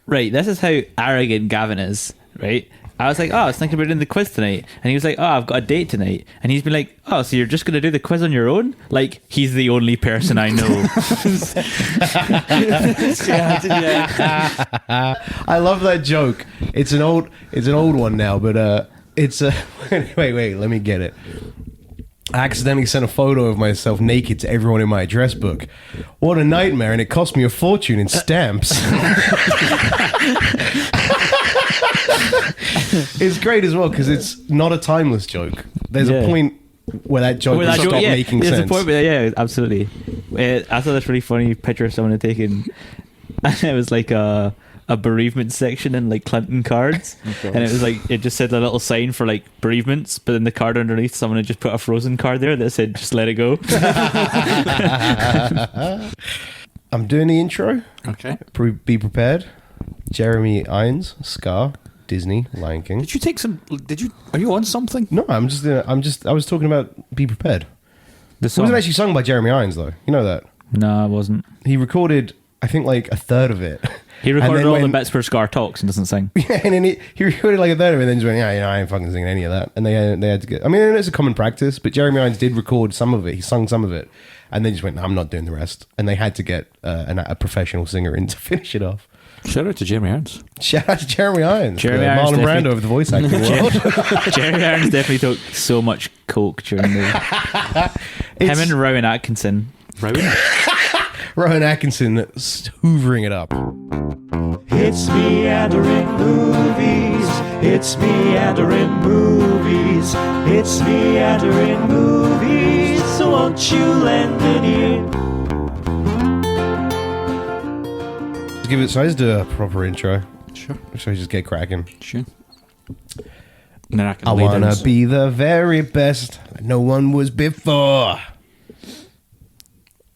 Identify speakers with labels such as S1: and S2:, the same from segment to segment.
S1: right, this is how arrogant Gavin is, right? I was like, I was thinking about doing the quiz tonight. And he was like, I've got a date tonight. And he's been like, so you're just going to do the quiz on your own? Like, he's the only person I know.
S2: I love that joke. It's an old one now, but it's wait, let me get it. I accidentally sent a photo of myself naked to everyone in my address book. What a nightmare, and it cost me a fortune in stamps. It's great as well because it's not a timeless joke. There's a point where that joke will stop making sense.
S1: There's a point where, absolutely. I saw this really funny picture someone had taken, and it was like a bereavement section in like Clinton cards, and it was like it just said a little sign for like bereavements, but in the card underneath someone had just put a Frozen card there that said just let it go.
S2: I'm doing the intro.
S3: Okay.
S2: Be prepared. Jeremy Irons, Scar, Disney, Lion King.
S3: Did you take some? Are you on something?
S2: No, I was talking about Be Prepared.
S1: It
S2: wasn't actually sung by Jeremy Irons though. You know that?
S1: No, it wasn't.
S2: He recorded, I think, like a third of it.
S1: He recorded all the bits where Scar talks and doesn't sing.
S2: Yeah, and then he recorded like a third of it and then just went, I ain't fucking singing any of that. And they had to get... I mean, it's a common practice, but Jeremy Irons did record some of it. He sung some of it. And then just went, I'm not doing the rest. And they had to get a professional singer in to finish it off.
S3: Shout out to Jeremy Irons.
S2: Shout out to Jeremy Irons.
S1: Jeremy Irons
S2: Marlon Brando of the voice acting world.
S1: Jeremy Irons definitely took so much coke during the... Him and Rowan Atkinson.
S2: Rowan Atkinson hoovering it up.
S4: It's meandering movies. It's meandering movies. It's meandering movies. So won't you lend an ear?
S2: So I just do a proper intro.
S3: Sure.
S2: Should I just get cracking?
S3: Sure. And then
S2: I wanna be the very best no one was before.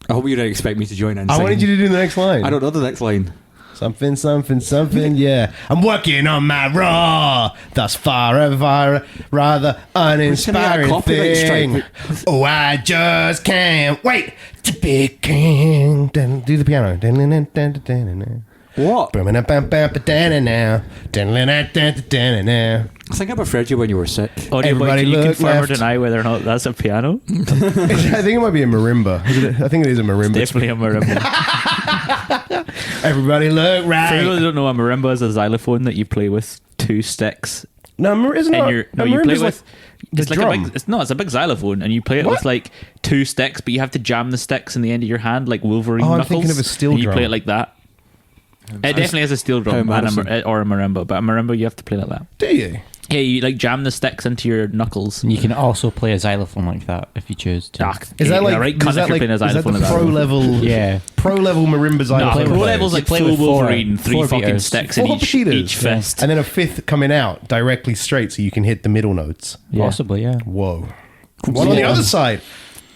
S3: I hope you don't expect me to join in.
S2: I wanted you to do the next line.
S3: I don't know the next line.
S2: Something, something, something, yeah. I'm working on my raw, thus far a rather uninspiring thing. Oh, I just can't wait to be king. Do the piano.
S3: What?
S2: I
S3: think I preferred you when you were sick.
S1: Everybody can you
S2: look
S1: confirm or
S2: left.
S1: deny whether or not that's a piano?
S2: I think it might be a marimba. I think it is a marimba.
S1: Definitely a marimba.
S2: Everybody look right.
S1: For people who don't know, a marimba is a xylophone that you play with two sticks.
S2: No, isn't it?
S1: You play with...
S2: It's like
S1: a big, it's a big xylophone, and you play it with like two sticks, but you have to jam the sticks in the end of your hand like Wolverine knuckles.
S2: I'm thinking of a steel
S1: and
S2: drum.
S1: You play it like that. It definitely has a steel drum or a marimba, but a marimba you have to play like that.
S2: Do you?
S1: Yeah, you like jam the sticks into your knuckles.
S5: And you can also play a xylophone like that if you choose to.
S2: Is that like
S1: the
S2: pro level?
S5: Yeah,
S2: pro level marimba xylophone.
S1: Pro level's like
S5: play
S1: full
S5: with
S1: Wolverine, three
S5: four
S1: fucking
S5: beaters.
S1: sticks in each fist,
S2: and then a fifth coming out directly straight, so you can hit the middle notes.
S1: Yeah.
S5: Possibly, yeah.
S2: Whoa! One on the other side.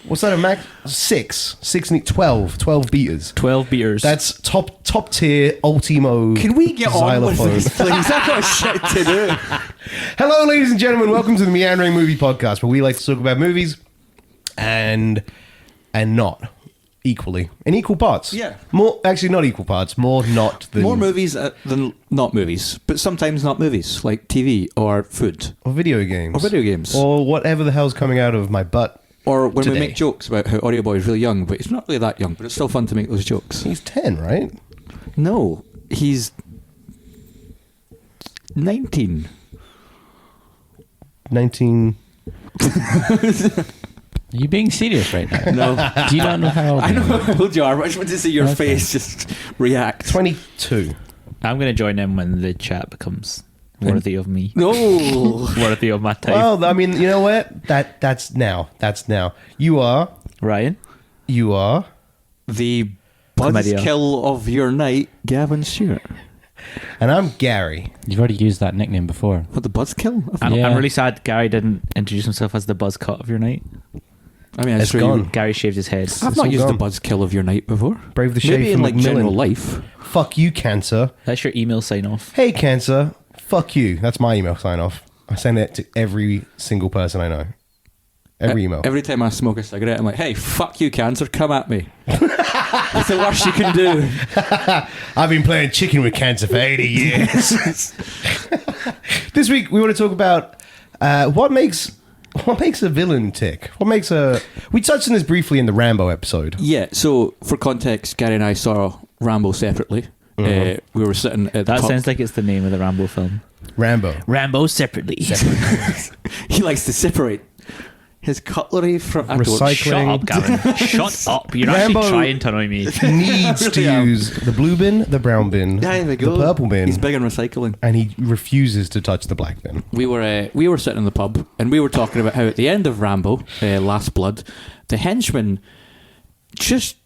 S2: What's that? A max 6, 12 beaters.
S1: 12 beaters.
S2: That's top tier ultimo.
S3: Can we get
S2: xylophone.
S3: on with this, please? I've got shit to do.
S2: Hello, ladies and gentlemen. Welcome to the Meandering Movie Podcast, where we like to talk about movies and not equally in equal parts.
S3: Yeah.
S2: More actually, not equal parts. More not than
S3: More movies than not movies, but sometimes not movies, like TV or food
S2: or video games or whatever the hell's coming out of my butt.
S3: Or when
S2: today.
S3: we make jokes about how Audio Boy is really young, but he's not really that young, but it's still fun to make those jokes.
S2: He's 10, right?
S3: No, he's 19.
S2: 19.
S5: Are you being serious right now?
S3: No.
S5: Do you not know how old
S3: I know how old you are, but I just want to see your face just react.
S2: 22.
S1: I'm going to join in when the chat becomes worthy of me.
S3: No.
S1: Worthy of my time.
S2: Well, I mean, you know what? That's now. You are
S1: Ryan?
S2: You are
S3: the
S1: Comedia.
S3: buzzkill of your night, Gavin Stewart.
S2: And I'm Gary.
S5: You've already used that nickname before.
S3: What, the buzzkill?
S1: I'm really sad Gary didn't introduce himself as the buzz cut of your night.
S3: I mean,
S2: It's gone.
S1: Gary shaved his head.
S3: I've
S2: It's
S3: not
S2: all
S3: used
S2: gone.
S3: the buzzkill of your night before.
S2: Brave the shade
S3: Maybe
S2: from
S3: in like
S2: Macmillan.
S3: general life.
S2: Fuck you, Cancer.
S1: That's your email sign off.
S2: Hey, Cancer. Fuck you. That's my email sign off. I send it to every single person I know. Every email.
S3: Every time I smoke a cigarette, I'm like, hey, fuck you, cancer, come at me. It's the worst you can do.
S2: I've been playing chicken with cancer for 80 years. This week we want to talk about what makes a villain tick. We touched on this briefly in the Rambo episode.
S3: Yeah, so for context, Gary and I saw Rambo separately. We were sitting at the
S1: That
S3: pub.
S1: sounds like it's the name of the Rambo film.
S2: Rambo
S1: separately.
S3: He likes to separate his cutlery from
S2: Recycling.
S1: Shut up, Gavin. Shut up. You're
S2: Rambo
S1: actually trying to annoy me.
S2: needs to use the blue bin, the brown bin,
S3: There we
S2: the
S3: go.
S2: purple bin,
S3: He's big on recycling.
S2: and he refuses to touch the black bin.
S3: We were sitting in the pub and we were talking about how at the end of Rambo, Last Blood, the henchmen, just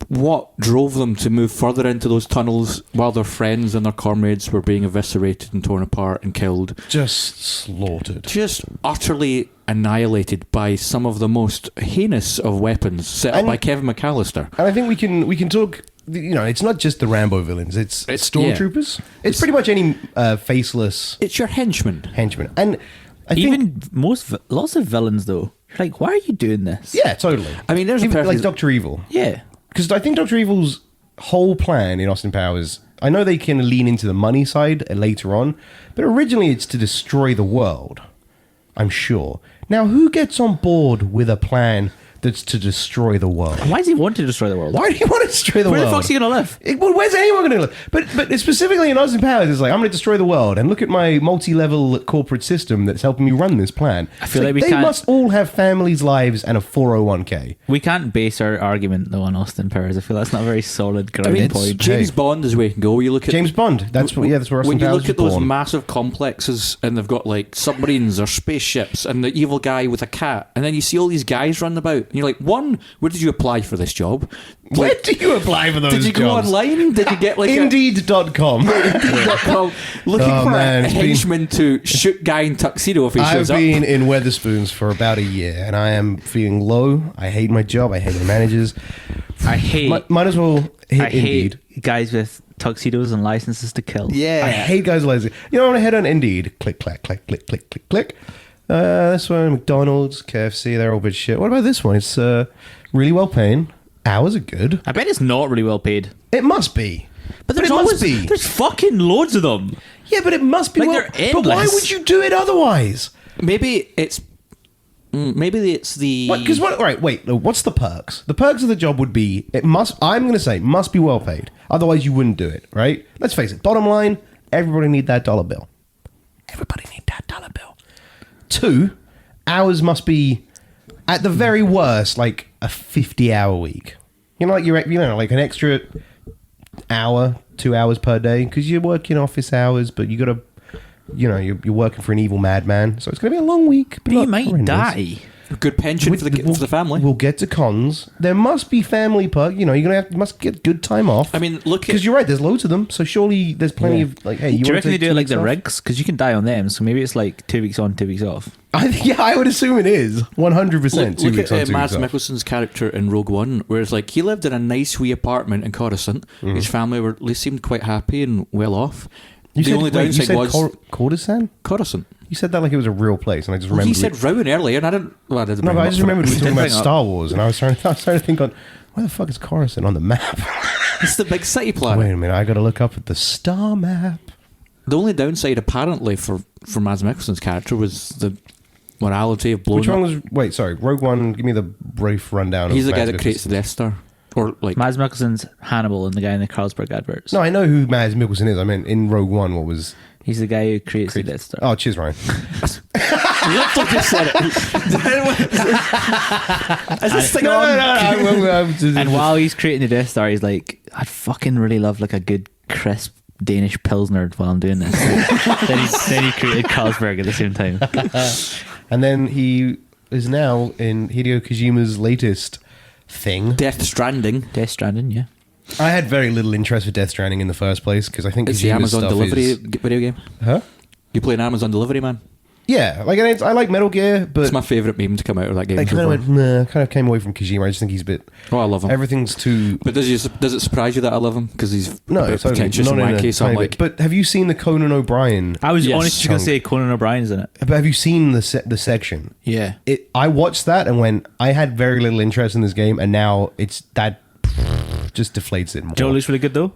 S3: what drove them to move further into those tunnels while their friends and their comrades were being eviscerated and torn apart and killed.
S2: Just slaughtered.
S3: Just utterly annihilated by some of the most heinous of weapons set up
S2: And-
S3: by Kevin McAllister.
S2: And I think we can talk. It's not just the Rambo villains. It's stormtroopers. It's pretty much any faceless
S3: It's your henchman.
S2: henchman. And I think,
S1: Even lots of villains, though. You're like, why are you doing this?
S2: yeah, totally.
S3: I mean, there's a
S2: Even, like
S3: perfect...
S2: Dr. Evil.
S1: Yeah.
S2: Because I think Dr. Evil's whole plan in Austin Powers, I know they can lean into the money side later on, but originally it's to destroy the world. I'm sure. Now, who gets on board with a plan that's to destroy the world?
S1: Why does he want to destroy the world?
S2: Why do you want to destroy the
S1: Where
S2: world?
S1: the fuck's he going to live?
S2: Well, where's anyone going to live? But specifically in Austin Powers, it's like, I'm going to destroy the world and look at my multi-level corporate system that's helping me run this plan.
S1: I feel
S2: It's
S1: like we
S2: they
S1: can't-
S2: must all have families, lives, and a 401k.
S1: We can't base our argument, though, on Austin Powers. I feel that's not a very solid
S3: I
S1: grounding
S3: mean,
S1: point.
S3: James
S2: Hey.
S3: Bond is where you can go. You look at
S2: James Bond. That's where Austin
S3: when you
S2: Powers
S3: look
S2: was
S3: at those
S2: born.
S3: massive complexes and they've got like submarines or spaceships and the evil guy with a cat, and then you see all these guys running about, and you're like, one, where did you apply for this job?
S2: Where
S3: Like,
S2: do you apply for those
S3: did you go
S2: jobs?
S3: online? Did you get like
S2: Indeed.com.
S3: Indeed.com looking
S2: Oh,
S3: for
S2: man,
S3: a
S2: it's been-
S3: henchman to shoot guy in tuxedo if he
S2: I've
S3: shows up?
S2: been in Weatherspoons for about a year, and I am feeling low. I hate my job. I hate my managers.
S1: I hate
S2: Might as well hit
S1: I
S2: Indeed.
S1: hate guys with tuxedos and licenses to kill.
S3: Yeah.
S2: I hate guys lazy. You know, when I head on Indeed, click, clack, click, click, click, click, click. This one, McDonald's, KFC, they're all bit shit. What about this one? It's really well paying. Hours are good.
S1: I bet it's not really well paid.
S2: It must be.
S1: But there's
S2: it
S1: always
S2: must be.
S1: there's fucking loads of them.
S2: Yeah, but it must be.
S1: Like,
S2: well,
S1: they're
S2: but why
S1: endless.
S2: would you do it otherwise?
S3: Maybe it's the
S2: Because right, wait. What's the perks? The perks of the job would be it must. I'm going to say must be well paid. Otherwise, you wouldn't do it. Right? Let's face it. Bottom line, everybody need that dollar bill. Everybody need that dollar bill. 2, hours must be at the very worst like a 50-hour week. You know, like an extra hour, 2 hours per day because you're working office hours, but you got to. You're working for an evil madman, so it's going to be a long week. But
S1: You
S2: not
S1: might
S2: horrendous.
S1: die.
S3: good pension for the family.
S2: We'll get to cons. There must be family perk. You're gonna must get good time off.
S3: I mean, look
S2: because
S3: at
S2: you're right. There's loads of them, so surely there's plenty of like. Hey, you
S1: Do you
S2: want
S1: reckon
S2: to
S1: they do it like the
S2: rig?
S1: rigs? Because you can die on them, so maybe it's like 2 weeks on, 2 weeks off.
S2: I would assume it is 100%.
S3: Look at Mads Mikkelsen's character in Rogue One, where it's like he lived in a nice wee apartment in Coruscant. His family they seemed quite happy and well off.
S2: You
S3: the
S2: said,
S3: only
S2: wait, you
S3: downside
S2: said
S3: was
S2: Coruscant.
S3: Coruscant.
S2: You said that like it was a real place, and I just remembered.
S3: He said Rowan earlier, and I didn't. Well, I didn't.
S2: No,
S3: bring
S2: but
S3: him
S2: I
S3: up
S2: just
S3: for
S2: remembered
S3: it.
S2: we were talking
S1: Didn't
S2: about
S1: bring it
S2: Star Wars, and I was trying to think on where the fuck is Coruscant on the map.
S3: It's the big city planet.
S2: Wait a minute, I got to look up at the star map.
S3: The only downside, apparently, for Mads Mikkelsen's character was the morality of blowing
S2: Which one
S3: up.
S2: was? Wait, sorry, Rogue One. Give me the brief rundown.
S3: He's
S2: of
S3: the guy
S2: Mads
S3: that creates the
S2: Mikkelsen.
S3: Death Star, or like
S1: Mads Mikkelsen's Hannibal and the guy in the Carlsberg adverts.
S2: No, I know who Mads Mikkelsen is. I mean, in Rogue One, what was?
S1: He's the guy who creates the Death Star.
S2: Oh, cheers, Ryan.
S3: literally just said it. Is this thing on?
S1: And while he's creating the Death Star, he's like, I'd fucking really love like a good crisp Danish Pilsner while I'm doing this. then he created Carlsberg at the same time.
S2: And then he is now in Hideo Kojima's latest thing.
S3: Death Stranding.
S1: Death Stranding, yeah.
S2: I had very little interest for Death Stranding in the first place because I think
S3: It's the
S2: Kojima's
S3: Amazon
S2: stuff
S3: delivery
S2: is...
S3: video game.
S2: Huh?
S3: You play an Amazon delivery man.
S2: Yeah, like I like Metal Gear, but
S3: It's my favourite meme to come out of that game.
S2: I kind
S3: so
S2: of
S3: far.
S2: went, nah, kind of came away from Kojima. I just think he's a bit.
S3: Oh, I love him.
S2: Everything's too.
S3: But does it surprise you that I love him? Because he's
S2: No,
S3: a bit
S2: totally.
S3: pretentious and
S2: Not in a
S3: wacky, so I'm
S2: tiny
S3: like,
S2: bit. But have you seen the Conan O'Brien?
S1: I was
S3: Yes.
S1: honestly going to say Conan O'Brien's in it.
S2: But have you seen the section?
S3: yeah.
S2: I watched that and went, I had very little interest in this game, and now it's that just deflates it more.
S1: Joe looks really good though.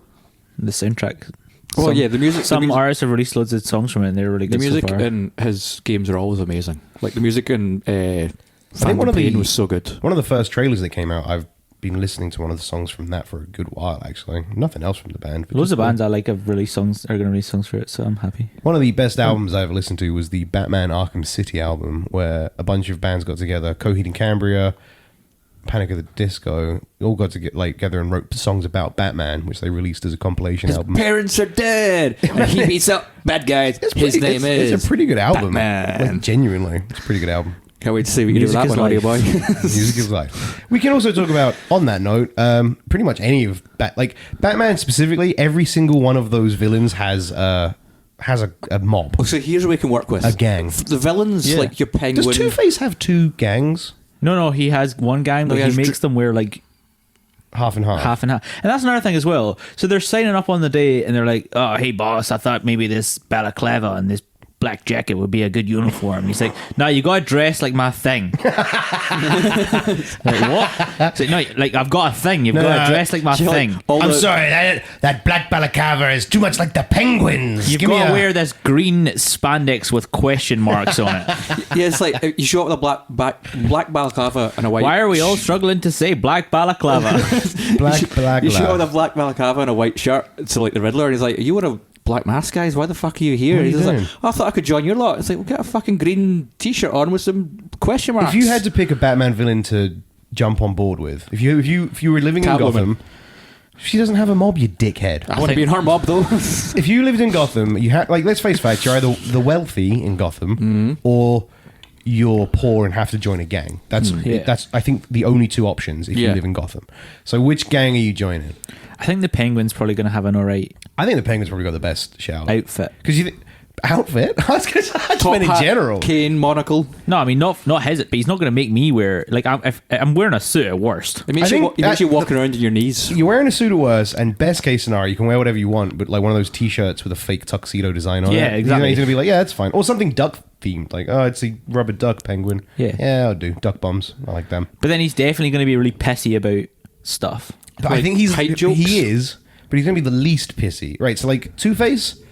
S1: The soundtrack.
S3: Well, yeah, the music.
S1: Some
S3: the music,
S1: artists have released loads of songs from it, and they're really
S3: the
S1: good
S3: music
S1: so far.
S3: in his games are always amazing. Like the music in
S2: one of the-
S3: Pain was so good.
S2: One of the first trailers that came out, I've been listening to one of the songs from that for a good while, actually. Nothing else from the band. but
S1: Loads
S2: just
S1: of bands I like have released songs, are going to release songs for it, so I'm happy.
S2: One of the best albums I ever listened to was the Batman Arkham City album, where a bunch of bands got together, Coheed and Cambria, Panic at the Disco, all got together and wrote songs about Batman, which they released as a compilation album.
S3: Parents are dead, and he beats up bad guys. His name is.
S2: It's a pretty good album.
S3: Batman.
S2: Like, genuinely, it's a pretty good album.
S3: Can't wait to see what you do with
S1: Music
S3: that
S1: is
S3: one, audio boy.
S2: Music is life. We can also talk about, on that note, pretty much any of Batman specifically. Every single one of those villains has a mob,
S3: So here's what we can work with:
S2: a gang.
S3: The villains,
S1: Yeah.
S3: like your Penguin.
S2: Does Two-Face have two gangs?
S1: No, he has one gang, but
S3: he
S1: he
S3: has
S1: makes them wear like
S2: Half and half.
S1: half and half. And that's another thing as well. So they're signing up on the day, and they're like, "Oh, hey boss, I thought maybe this balaclava and this black jacket would be a good uniform." And he's like, "No, you gotta dress like my thing." Like, what? So, no, like I've got a thing. You've
S2: No,
S1: got to
S2: no,
S1: dress like my
S3: you know, like,
S1: thing.
S3: all
S2: I'm
S3: the-
S2: sorry, that black balaclava is too much like the Penguins.
S1: You've
S2: Give me
S1: got to
S2: a-
S1: wear this green spandex with question marks on it.
S3: Yeah, it's like you show up with a black balaclava and a white.
S1: Why are we all struggling to say black balaclava?
S2: black balaclava.
S3: You show up with a black balaclava and a white shirt to like the Riddler, and he's like, "Are you wear a black mask, guys? Why the fuck are you here?"
S2: What are
S3: He's
S2: you
S3: just
S2: doing?
S3: like, "Oh, I thought I could join your lot." It's like, well, get a fucking green t-shirt on with some question marks.
S2: If you had to pick a Batman villain to jump on board with, if you were living in
S3: Catwoman.
S2: Gotham, she doesn't have a mob, you dickhead.
S3: I want to be in her mob though.
S2: If you lived in Gotham, you had let's face facts, you're either the wealthy in Gotham or you're poor and have to join a gang. That's
S1: Yeah.
S2: that's I think the only two options if you
S3: Yeah.
S2: live in Gotham. So which gang are you joining?
S1: I think the Penguin's probably going to have an alright
S2: I think the Penguins probably got the best shout.
S1: outfit.
S2: Because outfit? I was going to say, I just meant in
S3: hat,
S2: general.
S3: cane, monocle.
S1: No, I mean not his, but he's not going to make me wear like if I'm wearing a suit at worst.
S3: It makes
S2: I
S3: you
S2: think
S3: it makes you
S2: that-
S3: walking around on your knees.
S2: You're wearing a suit at worst, and best case scenario, you can wear whatever you want, but like one of those t-shirts with a fake tuxedo design on it.
S1: Yeah, exactly.
S2: He's going to be like, yeah, that's fine. Or something duck themed, like, oh, it's a rubber duck penguin.
S1: Yeah.
S2: I'll do. Duck bombs. I like them.
S1: But then he's definitely going to be really pissy about stuff.
S2: But I
S3: Like
S2: think
S3: height jokes?
S2: he is, but he's going to be the least pissy. Right, so like Two-Face,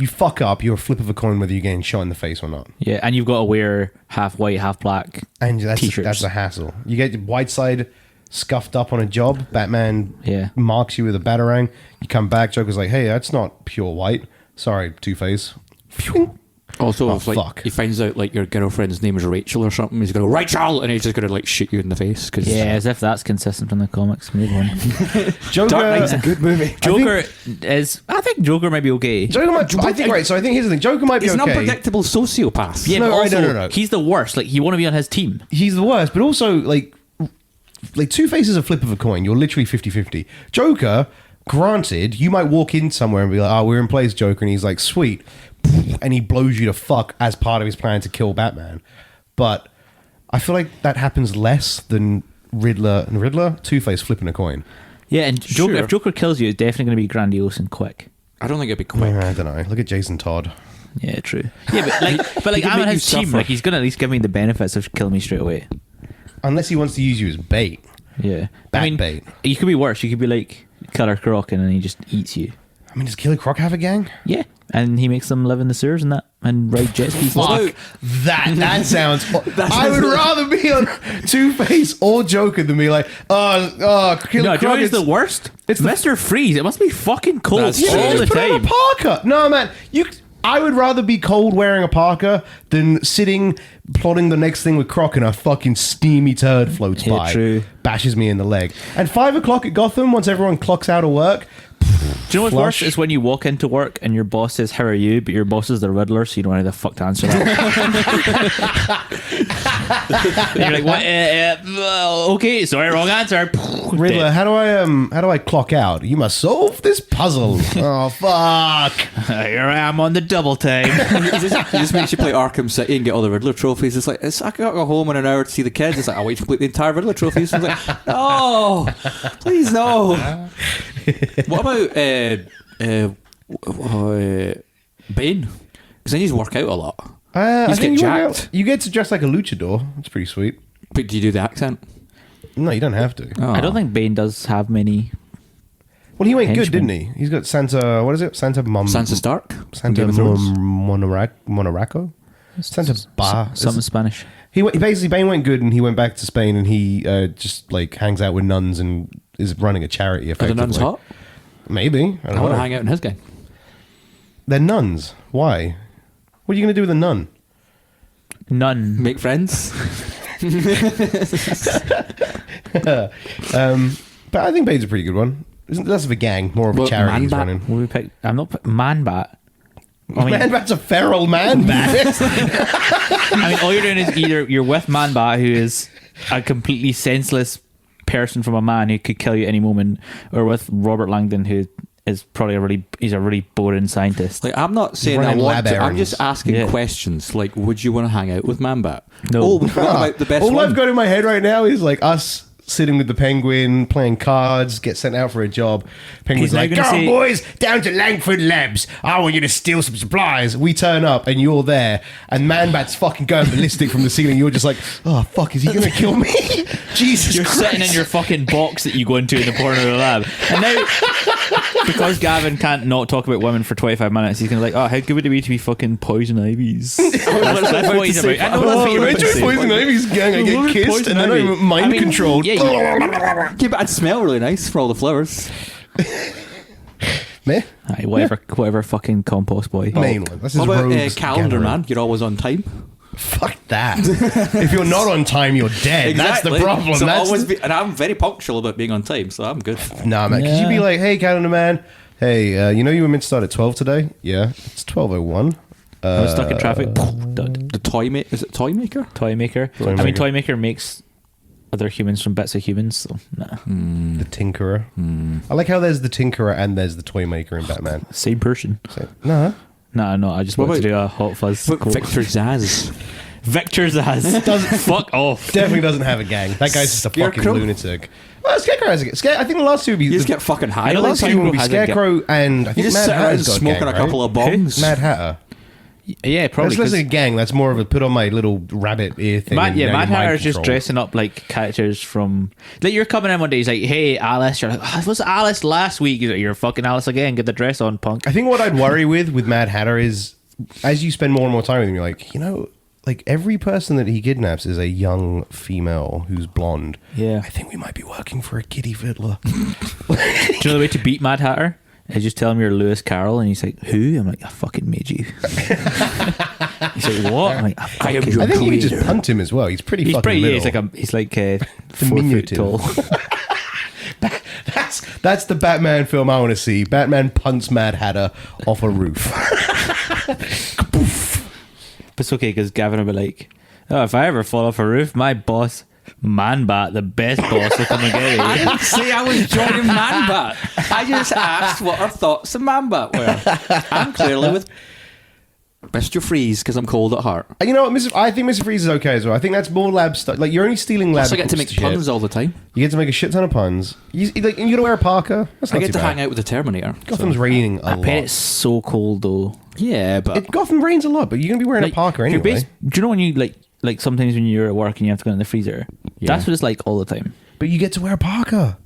S2: you fuck up, you're a flip of a coin whether you're getting shot in the face or not.
S1: Yeah, and you've got to wear half white, half black
S2: And
S1: t-shirts.
S2: that's a hassle. You get Whiteside scuffed up on a job, Batman marks you with a batarang, you come back, Joker's like, hey, that's not pure white. Sorry, Two-Face. Phew.
S3: Also,
S2: Oh,
S3: if like
S2: fuck.
S3: he finds out like your girlfriend's name is Rachel or something, he's gonna go Rachel, and he's just gonna like shoot you in the face. Cause
S1: Yeah, as if that's consistent from the comics. Move on.
S2: Joker,
S3: Dark Knight's a good movie.
S1: Joker I think Joker might be okay.
S2: Joker might, I think, right, so I think here's the thing. Joker might be
S3: He's an
S2: okay.
S3: unpredictable sociopath.
S1: Yeah,
S2: No,
S1: but
S2: right,
S1: also,
S2: no.
S1: he's the worst. Like you want to be on his team.
S2: He's the worst, but also, like Two-Face is a flip of a coin. You're literally 50-50. Joker, granted, you might walk in somewhere and be like, oh, we're in place, Joker, and he's like, sweet. And he blows you to fuck as part of his plan to kill Batman. But I feel like that happens less than Riddler, Two-Face flipping a coin.
S1: Yeah, and Joker,
S3: Sure.
S1: if Joker kills you, it's definitely going to be grandiose and quick.
S3: I don't think it'd be quick.
S2: I don't know. Look at Jason Todd.
S1: Yeah, true. Yeah, but
S3: He can
S1: I'm
S3: make
S1: on
S3: you
S1: his team.
S3: suffer.
S1: Like he's going to at least give me the benefits of killing me straight away.
S2: Unless he wants to use you as bait.
S1: Yeah,
S2: Bat bait.
S1: You could be worse. You could be like Killer Croc, and then he just eats you.
S2: I mean, does Killer Croc have a gang?
S1: Yeah, and he makes them live in the sewers and that, and ride jet skis. and stuff.
S2: Fuck. That sounds... I would rather be on Two-Face or Joker than be like, Killer
S1: No,
S2: Croc
S1: Joker's
S2: is
S1: the worst.
S2: it's
S1: It's
S2: the-
S1: Mr. Freeze. It must be fucking cold
S3: That's
S2: Yeah,
S3: true.
S1: all the
S2: just put on
S1: time.
S2: a parka. No, man. I would rather be cold wearing a parka than sitting plotting the next thing with Croc and a fucking steamy turd floats
S1: Yeah,
S2: by.
S1: true.
S2: Bashes me in the leg. And 5 o'clock at Gotham, once everyone clocks out of work,
S1: Do you know what's
S2: Flush.
S1: worse? Is when you walk into work and your boss says, "How are you?" but your boss is the Riddler, so you don't know how the fuck to answer that. And you're like, what? Okay, sorry, wrong answer.
S2: Riddler,
S1: Dead.
S2: how do I clock out? You must solve this puzzle. Oh fuck!
S1: Here I am on the double time.
S3: He just makes you play Arkham City and get all the Riddler trophies. It's like, I gotta go home in an hour to see the kids. It's like, I'll wait to complete the entire Riddler trophies. It's like, no, please no. What about Bane? Because then you just work out a lot.
S2: I
S3: He's
S2: think
S3: get
S2: you work
S3: jacked.
S2: out- you get to dress like a luchador. That's pretty sweet.
S3: But do you do the accent?
S2: No, you don't have to.
S3: Oh.
S1: I don't think Bane does have many.
S2: Well, he went good,
S1: Henchman.
S2: didn't he? He's got Santa. What is it?
S3: Sansa Stark?
S2: Santa
S3: Game of Thrones?
S2: Monoraco. Santa Bar.
S1: Something Spanish.
S2: He basically Bane went good, and he went back to Spain, and he just like hangs out with nuns and is running a charity.
S3: Are the
S2: Effectively,
S3: nuns hot?
S2: Maybe. I
S3: I
S2: don't
S3: want to
S2: know.
S3: hang out in his gang.
S2: They're nuns. Why? What are you going to do with a nun?
S1: None.
S3: Make friends.
S2: But I think Bane's a pretty good one. Isn't less of a gang, more of a
S3: What,
S2: charity he's
S3: Man-Bat?
S2: running.
S1: What we pick? I'm not Man Bat. I mean,
S2: Man-Bat's a feral man-bat.
S1: I mean, all you're doing is either you're with Man Bat, who is a completely senseless person from a man who could kill you any moment, or with Robert Langdon, who is probably he's a really boring scientist.
S3: Like, I'm not saying I
S2: running
S3: want
S2: lab
S3: to. I'm
S2: errands.
S3: just asking
S1: Yeah.
S3: questions. Like, would you want to hang out with Man-Bat?
S1: No.
S3: Oh, we forgot about the best
S2: All
S3: one.
S2: I've got in my head right now is like us sitting with the Penguin, playing cards, get sent out for a job. Penguin's
S1: He's now
S2: like,
S1: gonna
S2: "Go on,
S1: say-
S2: boys, down to Langford Labs. I want you to steal some supplies." We turn up and you're there, and Man-Bat's fucking going ballistic from the ceiling. You're just like, "Oh fuck, is he gonna kill me?" Jesus
S1: You're
S2: Christ.
S1: sitting in your fucking box that you go into in the corner of the lab, and now because Gavin can't not talk about women for 25 minutes, he's gonna like, oh, how good would it be to be fucking Poison Ivy's? That's what he's about. I know that's what you're about to say.
S2: Poison Ivy's gang. I get kissed
S1: Poison
S2: and then
S1: Ivy.
S2: I'm mind
S1: I mean,
S2: controlled.
S1: yeah,
S3: Yeah, but I'd smell really nice for all the flowers.
S2: Meh?
S1: Aye, whatever fucking compost boy.
S2: Main one. This is
S3: What about
S2: Rogue's
S3: calendar,
S2: gathering.
S3: man? You're always on time.
S2: Fuck that. If you're not on time, you're dead. That's the problem.
S3: So
S2: That's
S3: always and I'm very punctual about being on time, so I'm good.
S2: Nah, man. Could you be like, "Hey, calendar man. Hey, you know you were meant to start at 12 today? Yeah, it's 12:01.
S1: I was stuck in traffic. Dud.
S3: The toy maker, is it toy maker?
S1: Toy maker.
S2: Toy
S1: I mean,
S2: maker.
S1: Toy maker makes other humans from bits of humans. So nah,
S2: The Tinkerer. I like how there's the Tinkerer and there's the Toy Maker in Batman.
S1: same person.
S2: So, nah.
S1: Nah, no, I just
S3: What
S1: wanted to
S3: about-
S1: do a hot fuzz.
S3: What,
S1: quote.
S3: Victor Zaz.
S1: Victor Zaz. Fuck off.
S2: Definitely doesn't have a gang. That guy's just a fucking
S3: Scarecrow?
S2: lunatic. Well, Scarecrow has a gang. I think the last two would be...
S3: You just get fucking high.
S2: the
S3: all the
S2: last
S3: time.
S2: two would be
S1: has a gang.
S2: Scarecrow and... I
S3: You
S2: think
S3: just
S2: Mad
S3: sit around
S2: Hatter's got a
S3: smoking
S2: gang,
S3: a couple
S2: right?
S3: of bongs.
S2: Mad Hatter.
S1: Yeah, probably.
S2: That's less
S1: 'cause
S2: like a gang. That's more of a put on my little rabbit ear thing. and,
S1: Yeah,
S2: you know,
S1: Mad
S2: you're mind
S1: Hatter's just
S2: controlled.
S1: dressing up like characters from. Like, you're coming in one day, he's like, hey, Alice. You're like, oh, was Alice last week? He's like, you're fucking Alice again. Get the dress on, punk.
S2: I think what I'd worry with Mad Hatter is, as you spend more and more time with him, you're like, you know, like every person that he kidnaps is a young female who's blonde.
S1: Yeah.
S2: I think we might be working for a kiddie fiddler.
S1: Do you know the way to beat Mad Hatter? I just tell him you're Lewis Carroll, and he's like, who? I'm like, I fucking made you. He's like, what? I'm like, I am your
S2: I think you could just
S1: creator."
S2: punt him as well. He's pretty
S1: He's
S2: fucking
S1: pretty.
S2: little.
S1: Yeah, he's like 4 foot
S2: Diminutive.
S1: tall.
S2: That's the Batman film I want to see. Batman punts Mad Hatter off a roof.
S1: But it's okay because Gavin will be like, oh, if I ever fall off a roof, my boss, Man-Bat, the best boss, will come and get
S3: I
S1: you.
S3: didn't say I was joining Man-Bat. I just asked what our thoughts of Man-Bat were. I'm clearly with Mr. Freeze because I'm cold at heart.
S2: You know what? I think Mr. Freeze is okay as well. I think that's more lab stuff. Like, you're only stealing lab
S3: Also, I get to make
S2: shit.
S3: puns all the time.
S2: You get to make a shit ton of puns. You get to wear a parka. That's
S3: I
S2: not
S3: get
S2: too
S3: to
S2: bad.
S3: hang out with the Terminator.
S2: Gotham's raining a
S1: I
S2: lot.
S1: bet it's so cold though.
S3: Yeah, but
S2: Gotham rains a lot, but you're gonna be wearing a parka
S1: you're
S2: anyway.
S1: do you know when you like sometimes when you're at work and you have to go in the freezer?
S3: Yeah.
S1: That's what it's like all the time.
S2: But you get to wear a parka.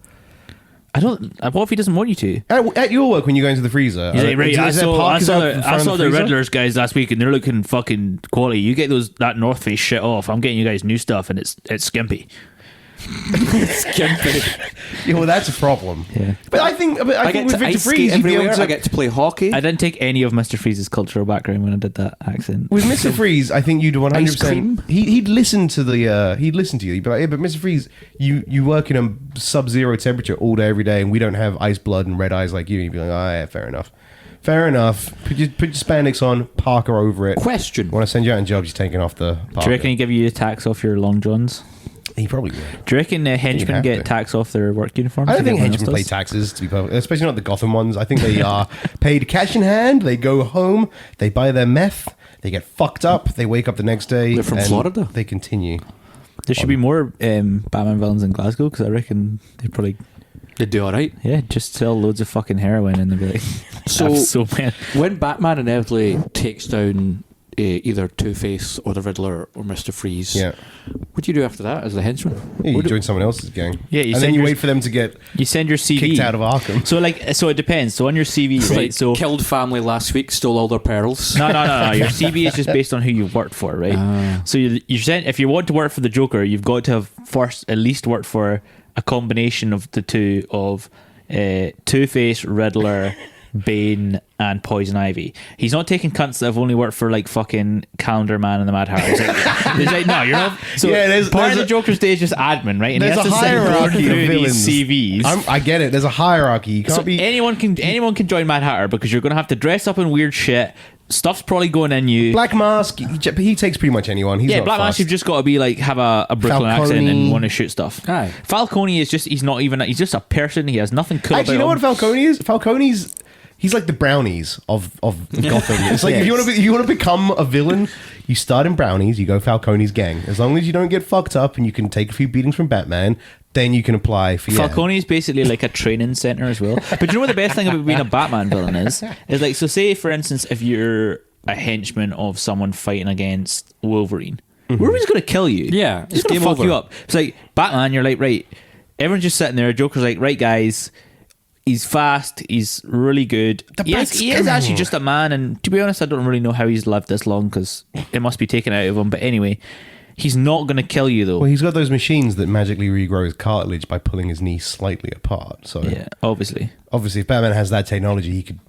S1: I don't. What if he doesn't want you to?
S2: At your work, when you go into the freezer,
S1: He's like, right,
S2: is
S1: I
S2: there
S1: saw
S2: parkas out in front of
S1: the
S2: freezer?
S1: Riddlers guys last week and they're looking fucking quality. You get that North Face shit off. I'm getting you guys new stuff and it's skimpy.
S3: Skimpy.
S2: Yeah, well, that's a problem.
S1: Yeah.
S2: But I think with Victor
S3: ice skate
S2: Freeze, you'd be
S3: everywhere.
S2: able
S3: I
S2: to.
S3: get to play hockey.
S1: I didn't take any of Mr. Freeze's cultural background when I did that accent.
S2: With Mr. Freeze, I think you'd 100%.
S3: Ice cream?
S2: He'd listen to the. He'd listen to you. He'd be like, "Yeah, but Mr. Freeze, you work in a sub-zero temperature all day, every day, and we don't have ice blood and red eyes like you." And you'd be like, "Oh yeah, fair enough. Fair enough. Put your spandex on, parka over it.
S3: Question.
S2: When I send you out in jobs, you're taking off the parka."
S1: Do you reckon he'd give you a tax off your long johns?
S2: He probably would.
S1: Do you reckon henchmen
S2: have
S1: get
S2: to.
S1: tax off their work uniforms?
S2: I don't
S1: like
S2: think
S1: everyone
S2: henchmen
S1: else
S2: pay
S1: does?
S2: taxes, to be perfect, especially not the Gotham ones. I think they are paid cash in hand. They go home, they buy their meth, they get fucked up, they wake up the next day.
S3: They're from
S2: and
S3: Florida.
S2: They continue.
S1: There should be more Batman villains in Glasgow because I reckon they probably
S3: They do all right.
S1: just sell loads of fucking heroin and they'll be like,
S3: So-
S1: so many.
S3: When Batman inevitably takes down either Two-Face or the Riddler or Mr. Freeze,
S2: Yeah.
S3: what do you do after that as the henchman?
S2: Yeah, you join someone else's gang.
S1: Yeah, you
S2: and
S1: send
S2: then you
S1: your-
S2: wait for them to get
S1: You send your CV
S2: kicked out of Arkham.
S1: So it depends. So on your CV, right?
S3: Like,
S1: So
S3: killed family last week, stole all their pearls.
S1: no. Your CV is just based on who you worked for, right? So you send if you want to work for the Joker, you've got to have first at least worked for a combination of the two of Two-Face, Riddler, Bane, and Poison Ivy. He's not taking cunts that have only worked for like fucking Calendar Man and the Mad Hatter. He's like, no, you're not. So
S2: Yeah,
S1: part of
S2: there's
S1: the Joker's day is just admin, right? And
S2: There's
S1: he has
S2: a
S1: to sit and go
S2: hierarchy of
S1: through
S2: villains.
S1: these CVs.
S2: I get it. There's a hierarchy. You can't
S1: So
S2: be.
S1: anyone can join Mad Hatter because you're going to have to dress up in weird shit. Stuff's probably going in you.
S2: Black Mask, he takes pretty much anyone. He's
S1: Yeah,
S2: not
S1: Black Mask,
S2: fussed.
S1: you've just got to be like have a Brooklyn accent
S2: Falcone.
S1: and want to shoot stuff.
S3: Aye.
S1: Falcone is just he's just a person. He has nothing cool
S2: Actually, you know
S1: about
S2: what
S1: him.
S2: Falcone is? Falcone's he's like the brownies of Gotham. It's like if you want to become a villain, you start in brownies, you go Falcone's gang. As long as you don't get fucked up and you can take a few beatings from Batman, then you can apply for
S1: Falcone is basically like a training center as well. But you know what the best thing about being a Batman villain is like, so say for instance if you're a henchman of someone fighting against Wolverine, Wolverine's going to kill you.
S3: Yeah,
S1: he's
S3: it's
S1: going to
S3: game
S1: fuck
S3: over.
S1: you up. It's like Batman, you're like, right, everyone's just sitting there. Joker's like, right guys, he's fast, he's really good. He is actually just a man, and to be honest, I don't really know how he's lived this long because it must be taken out of him. But anyway, he's not going to kill you though.
S2: Well, he's got those machines that magically regrow his cartilage by pulling his knee slightly apart. So
S1: Yeah, obviously.
S2: if Batman has that technology, he could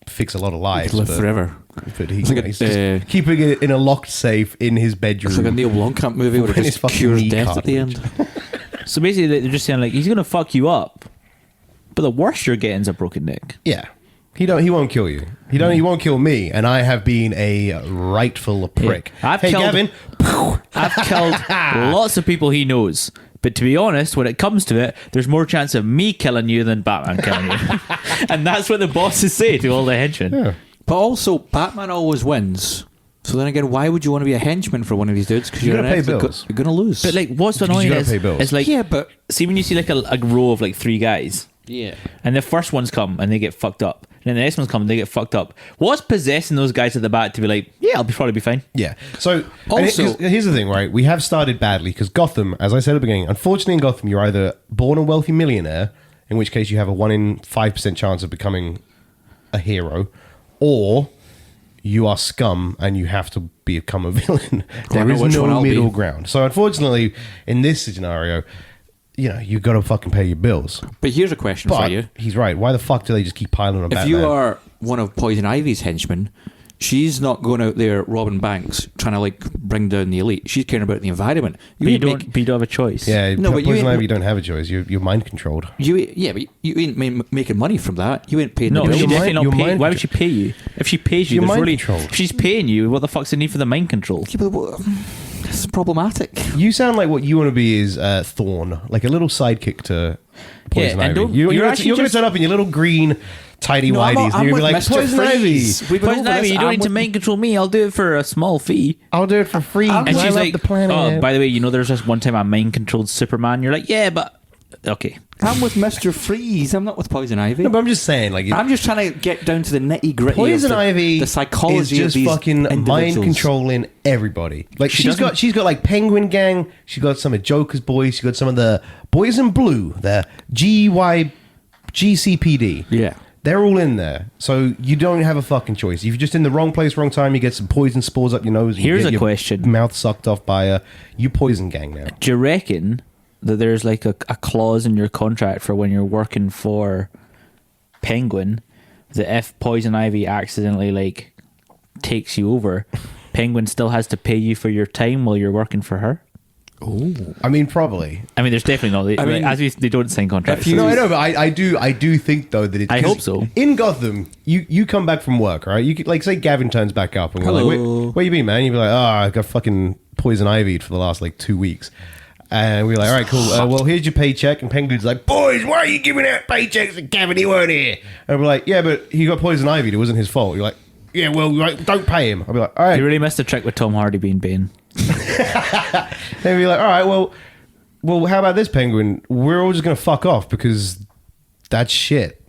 S2: fix a lot of lives.
S3: Live
S2: but-
S3: forever.
S2: But
S3: It's like
S2: he's just keeping it in a locked safe in his bedroom.
S3: It's like a Neil Blomkamp movie where it
S2: When his
S3: just
S2: fucking
S3: cures
S2: knee
S3: death at the end.
S1: So basically, they're just saying like he's going to fuck you up, but the worst you're getting is a broken neck.
S2: Yeah. He won't kill you. He won't kill me, and I have been a rightful prick.
S1: I've
S2: hey,
S1: killed-
S2: Gavin.
S1: I've killed lots of people he knows. But to be honest, when it comes to it, there's more chance of me killing you than Batman killing you. And that's what the bosses say to all the henchmen.
S2: Yeah.
S3: But also, Batman always wins. So then again, why would you want to be a henchman for one of these dudes? Because
S2: You
S3: you're
S2: gotta pay
S3: inevitably
S2: bills.
S3: you're going to lose.
S1: But like, what's
S2: Because you
S1: annoying
S2: gotta
S1: is,
S2: pay bills.
S1: it's like,
S3: yeah, but
S1: see when you see like a row of like three guys,
S3: yeah,
S1: and the first ones come and they get fucked up, and then the next ones come and they get fucked up. What's possessing those guys at the back to be like, yeah, I'll probably be fine.
S2: Yeah. So,
S3: Also-
S2: and here's the thing, right? We have started badly because Gotham, as I said at the beginning, unfortunately in Gotham, you're either born a wealthy millionaire, in which case you have a 1 in 5% chance of becoming a hero, or you are scum and you have to become a villain.
S3: I
S2: There
S3: know
S2: is
S3: which one
S2: no
S3: I'll be.
S2: middle ground. So, unfortunately, in this scenario, you got to fucking pay your bills.
S3: but here's a question for
S2: But
S3: you:
S2: he's right. Why the fuck do they just keep piling on
S3: if
S2: Batman?
S3: you are one of Poison Ivy's henchmen, she's not going out there robbing banks trying to like bring down the elite. She's caring about the environment.
S1: But you
S3: ain't
S1: don't have a choice.
S2: yeah,
S3: No, but you
S2: Poison
S3: ain't-
S2: Ivy, you don't have a choice. You're mind controlled.
S3: but you ain't making money from that. You ain't paying
S1: No,
S3: the bills.
S1: she
S2: Your
S1: definitely
S2: mind-
S1: not
S2: your
S1: pay.
S2: mind
S1: Why would she pay you? If she pays you,
S2: You're
S1: there's
S2: mind
S1: really.
S2: controlled.
S1: If she's paying you, what the fuck's the need for the mind control?
S3: Yeah, but that's problematic.
S2: You sound like what you want to be is Thorn, like a little sidekick to Poison
S1: Yeah, and
S2: Ivy.
S1: don't-
S2: You're
S1: you're
S2: going
S1: actually
S2: to
S1: just-
S2: turn up in your little green tidy
S3: No, I'm
S2: whities, and
S3: I'm
S2: you're
S3: with
S2: like,
S3: Mr.
S2: Poison
S3: Freeze.
S2: Ivy,
S3: We've been
S1: Poison
S3: over
S1: Ivy,
S3: this.
S1: you don't
S3: I'm
S1: need to
S3: with-
S1: mind control me. I'll do it for a small fee.
S2: I'll do it for free.
S3: And
S1: And
S2: I
S1: she's
S2: love
S1: like,
S2: the planet.
S1: oh, by the way, there's this one time I mind controlled Superman. You're like, yeah, but okay.
S3: I'm with Mr. Freeze. I'm not with Poison Ivy.
S2: no, but I'm just saying, like,
S3: I'm just trying to get down to the nitty gritty.
S2: Poison
S3: of
S2: Ivy
S3: the psychology
S2: is just
S3: of these
S2: fucking mind
S3: individuals.
S2: controlling everybody. Like she's got like Penguin Gang. She's got some of Joker's boys. She's got some of the boys in blue. The GCPD.
S3: Yeah.
S2: They're all in there, so you don't have a fucking choice. If you're just in the wrong place, wrong time, you get some poison spores up your nose. You
S1: Here's
S2: get
S1: a
S2: your
S1: question.
S2: Mouth sucked off by you poison gang now.
S1: Do you reckon that there's like a clause in your contract for when you're working for Penguin that if Poison Ivy accidentally like takes you over, Penguin still has to pay you for your time while you're working for her.
S3: Oh,
S2: I mean, probably.
S1: I mean, there's definitely not. They don't sign contracts.
S2: No, I know, but I do think though that it's.
S1: I hope so.
S2: In Gotham, you come back from work, right? You could, like, say Gavin turns back up and we're like, where you been, man? You'd be like, I got fucking Poison Ivy'd for the last like 2 weeks. And we're like, all right, cool. Well, here's your paycheck. And Penguin's like, boys, why are you giving out paychecks to Gavin? He weren't here. And we're like, yeah, but he got Poison Ivy'd. It wasn't his fault. You're like, yeah, well, like, don't pay him. I'll be like, all right.
S1: You really missed the trick with Tom Hardy being Bane.
S2: Then we're like, all right, well, how about this, Penguin? We're all just gonna fuck off because that's shit.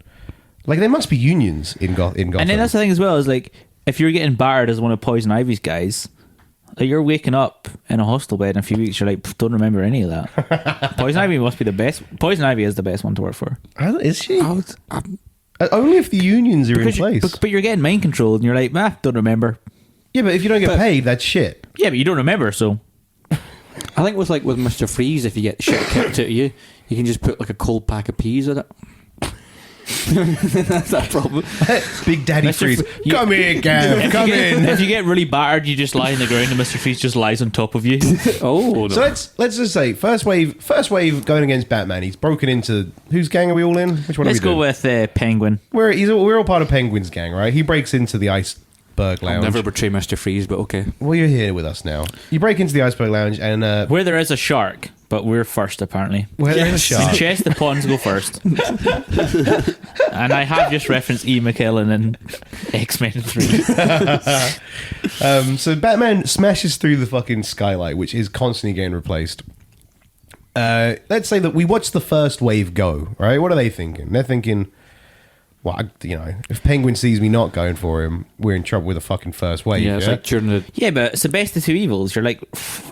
S2: Like, there must be unions in Gotham.
S1: And then that's the thing as well, is like, if you're getting battered as one of Poison Ivy's guys, like, you're waking up in a hostel bed in a few weeks, you're like, don't remember any of that. Poison Ivy must be the best. Poison Ivy is the best one to work for.
S2: Is she? Only if the unions are in place.
S1: But you're getting mind controlled and you're like, don't remember.
S2: Yeah, but if you don't get paid, that's shit.
S1: Yeah, but you don't remember, so.
S3: I think it was like with Mr. Freeze, if you get shit kicked out of you, you can just put like a cold pack of peas in it. That's that problem.
S2: Big Daddy Freeze. Come here, Gav. Come in.
S1: If you get really battered, you just lie on the ground and Mr. Freeze just lies on top of you.
S3: Oh, no.
S2: So let's just say first wave going against Batman. He's broken into whose gang are we all in? Which one?
S1: Let's
S2: are we
S1: go with Penguin.
S2: We're all part of Penguin's gang, right? He breaks into the Iceberg Lounge.
S3: I'll never betray Mr. Freeze, but okay.
S2: Well, you're here with us now. You break into the Iceberg Lounge and
S1: where there is a shark, but we're first apparently.
S2: Where there is a shark.
S1: In chess, the pawns go first. And I have just referenced E. McKellen in X-Men 3.
S2: So Batman smashes through the fucking skylight, which is constantly getting replaced. Let's say that we watch the first wave go, right? What are they thinking? They're thinking, well, if Penguin sees me not going for him, we're in trouble with the fucking first wave.
S3: Yeah, it's like during the...
S1: Yeah, but it's the best of two evils. You're like,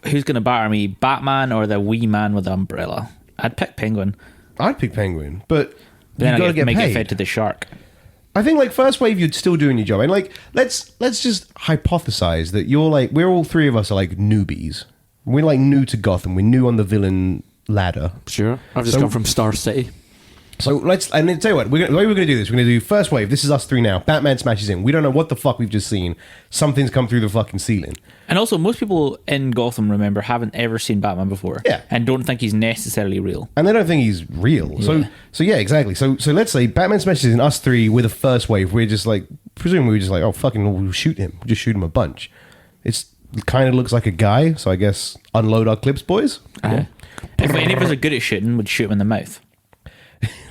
S1: who's going to batter me, Batman or the wee man with the umbrella? I'd pick Penguin.
S2: I'd pick Penguin, but
S1: then
S2: you got to get
S1: make
S2: paid.
S1: it fed to the shark.
S2: I think, like, first wave, you'd still doing your job. And, like, let's just hypothesize that you're, like, we're all three of us are, like, newbies. We're, like, new to Gotham. We're new on the villain ladder.
S3: Sure. I've just come from Star City.
S2: So and then tell you what, the way we're going to do this, we're going to do first wave. This is us three now. Batman smashes in. We don't know what the fuck we've just seen. Something's come through the fucking ceiling.
S1: And also, most people in Gotham, remember, haven't ever seen Batman before.
S2: Yeah.
S1: And don't think he's necessarily real.
S2: And they don't think he's real.
S1: Yeah.
S2: So yeah, exactly. So let's say Batman smashes in, us three with a first wave. We're just like, presumably we're just like, oh, fucking, we'll shoot him. We'll just shoot him a bunch. It kind of looks like a guy, so I guess unload our clips, boys.
S1: Yeah. If any of us are good at shooting, we'd shoot him in the mouth.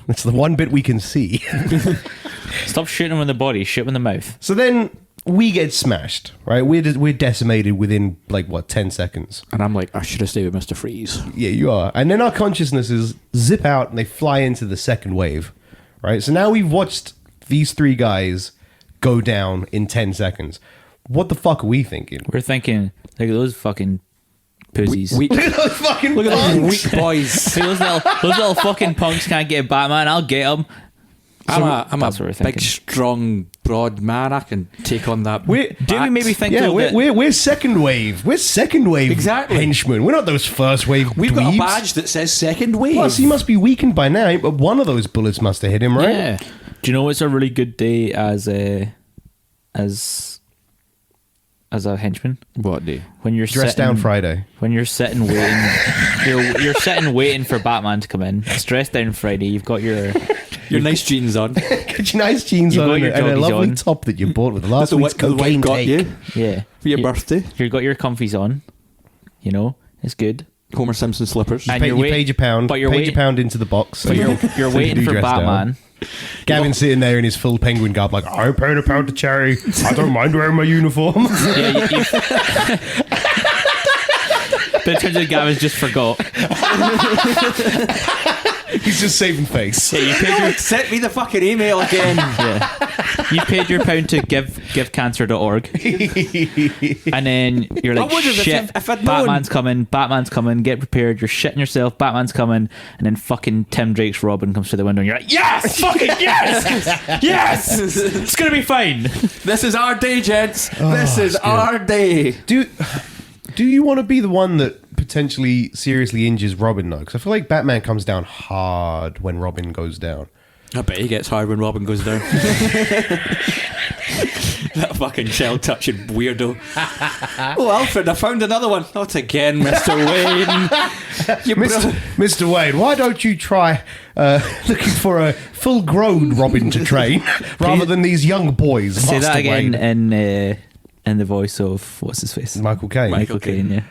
S2: That's the one bit we can see.
S1: Stop shooting him in the body, shoot him in the mouth.
S2: So then we get smashed, right? We're decimated within, like, what, 10 seconds.
S3: And I'm like, I should have stayed with Mr. Freeze.
S2: Yeah, you are. And then our consciousnesses zip out and they fly into the second wave, right? So now we've watched these three guys go down in 10 seconds. What the fuck are we thinking?
S1: We're thinking, look at those fucking pussies.
S3: Weak.
S2: Look at those fucking
S3: Look at
S2: punks.
S3: those weak boys.
S1: See, those little fucking punks can't get Batman. I'll get them.
S3: I'm
S1: that's what we're
S3: a
S1: thinking.
S3: big, strong, broad man. I can take on that.
S1: Do we maybe think
S2: Yeah,
S1: though that
S2: we're second wave. We're second wave
S3: Exactly.
S2: henchmen. We're not those first wave
S3: We've got a
S2: dweebs.
S3: badge that says second wave.
S2: Plus, he must be weakened by now. But one of those bullets must have hit him, right?
S1: Yeah. Do you know it's a really good day as a henchman?
S3: What day?
S1: When you're
S2: Dress
S1: sitting,
S2: down Friday.
S1: When you're sitting waiting, you're sitting waiting for Batman to come in. It's dress down Friday. You've got your
S3: nice jeans on.
S2: Got your nice jeans
S1: You've
S2: on
S1: got
S2: and
S1: your
S2: a
S1: joggies
S2: lovely
S1: on.
S2: top that you bought with last
S3: the
S2: week's
S3: wife
S2: cocaine
S3: got
S2: take.
S3: you
S1: yeah
S3: for your birthday.
S1: You've got your comfies on. You know it's good.
S3: Homer Simpson slippers.
S1: And
S2: You paid your pound.
S1: but you're
S2: paid
S1: waiting-
S2: your pound into the box.
S1: But you're waiting
S2: do
S1: for
S2: dress down.
S1: Batman.
S2: Gavin's sitting there in his full penguin garb, like, I paid a pound to Cherry. I don't mind wearing my uniform.
S1: Yeah, but it turns out Gavin's just forgot.
S2: He's just saving face.
S1: Yeah, you paid your
S3: Sent me the fucking email again.
S1: you paid your pound to givecancer.org. And then you're like,
S3: I would've
S1: shit,
S3: if I'd known.
S1: Batman's coming, get prepared, you're shitting yourself, Batman's coming, and then fucking Tim Drake's Robin comes through the window and you're like, yes, fucking yes, yes, it's gonna be fine.
S3: This is our day, gents. This is our day.
S2: Do you want to be the one that potentially seriously injures Robin though? Because I feel like Batman comes down hard when Robin goes down.
S3: I bet he gets hard when Robin goes down. That fucking shell touching weirdo. Oh, Alfred, I found another one. Not again, Mr. Wayne.
S2: Mr. Wayne, why don't you try looking for a full-grown Robin to train rather than these young boys?
S1: Say
S2: Master
S1: that again
S2: Wayne.
S1: in the voice of what's his face?
S2: Michael Caine.
S1: Michael Caine, yeah.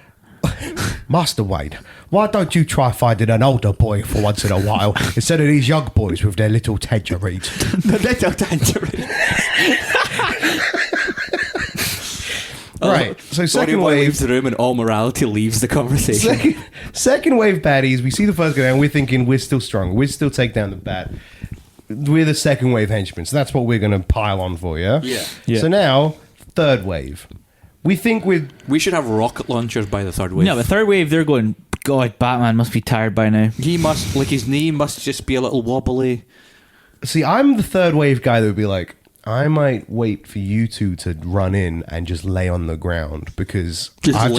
S2: Master Wayne, why don't you try finding an older boy for once in a while instead of these young boys with their little tangerines?
S3: The little tangerine.
S2: Right, so second wave
S3: leaves the room and all morality leaves the conversation.
S2: Second wave baddies. We see the first go down. We're thinking we're still strong. We'd still take down the bat. We're the second wave henchmen, so that's what we're going to pile on for. Yeah.
S1: Yeah.
S2: So now third wave. We think
S3: we should have rocket launchers by the third wave.
S1: No, but third wave, they're going, God, Batman must be tired by now.
S3: He must, like, his knee must just be a little wobbly.
S2: See, I'm the third wave guy that would be like, I might wait for you two to run in and just lay on the ground because I've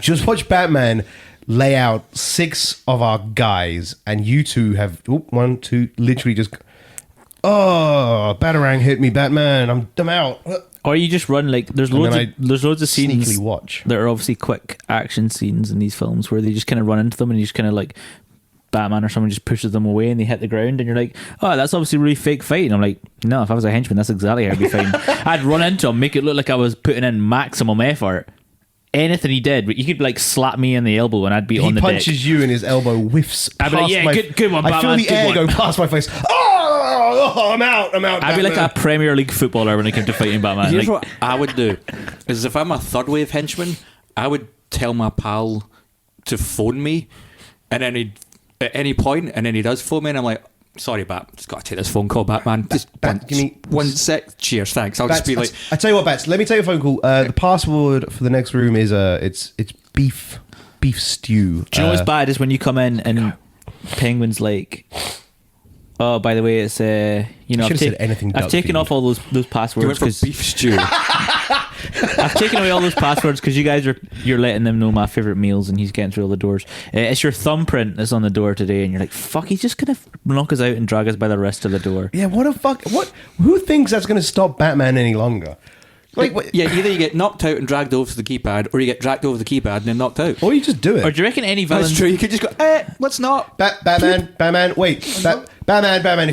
S2: just watched Batman lay out 6 of our guys, and you two have literally just. Oh, Batarang hit me, Batman! I'm out.
S1: Or you just run like there's loads of scenes
S2: sneakily watch
S1: that are obviously quick action scenes in these films where they just kind of run into them and you just kind of like Batman or someone just pushes them away and they hit the ground and you're like, oh, that's obviously a really fake fight. And I'm like, no, if I was a henchman, that's exactly how I'd be fighting. I'd run into him, make it look like I was putting in maximum effort. Anything he did, but you could like slap me in the elbow and I'd be on the deck.
S2: He punches you and his elbow whiffs.
S1: I'd be like, yeah, good one, Batman.
S2: I feel the air go past my face. Oh, I'm out.
S1: I'd be like a Premier League footballer when it came to fighting Batman.
S3: Here's what I would do: is if I'm a third wave henchman, I would tell my pal to phone me, and then at any point, and then he does phone me, and I'm like, sorry, Bat, just got to take this phone call, Batman. Just
S2: give me
S3: 1 sec. Cheers, thanks. I'll
S2: Bats,
S3: just be like,
S2: I tell you what, Bats. Let me take a phone call. The password for the next room is it's beef stew.
S1: Do you know what's bad is when you come in and Penguin's like, oh, by the way, it's I've taken off all those passwords.
S3: you went for beef stew.
S1: I've taken away all those passwords because you're letting them know my favourite meals and he's getting through all the doors. It's your thumbprint that's on the door today and you're like, fuck, he's just gonna knock us out and drag us by the wrist to the door.
S2: Yeah, what a fuck. Who thinks that's gonna stop Batman any longer?
S3: Yeah, either you get knocked out and dragged over to the keypad, or you get dragged over the keypad and then knocked out.
S2: Or you just do it.
S1: Or do you reckon any villain?
S3: That's true. You could just go, let's not.
S2: Batman, wait. Batman,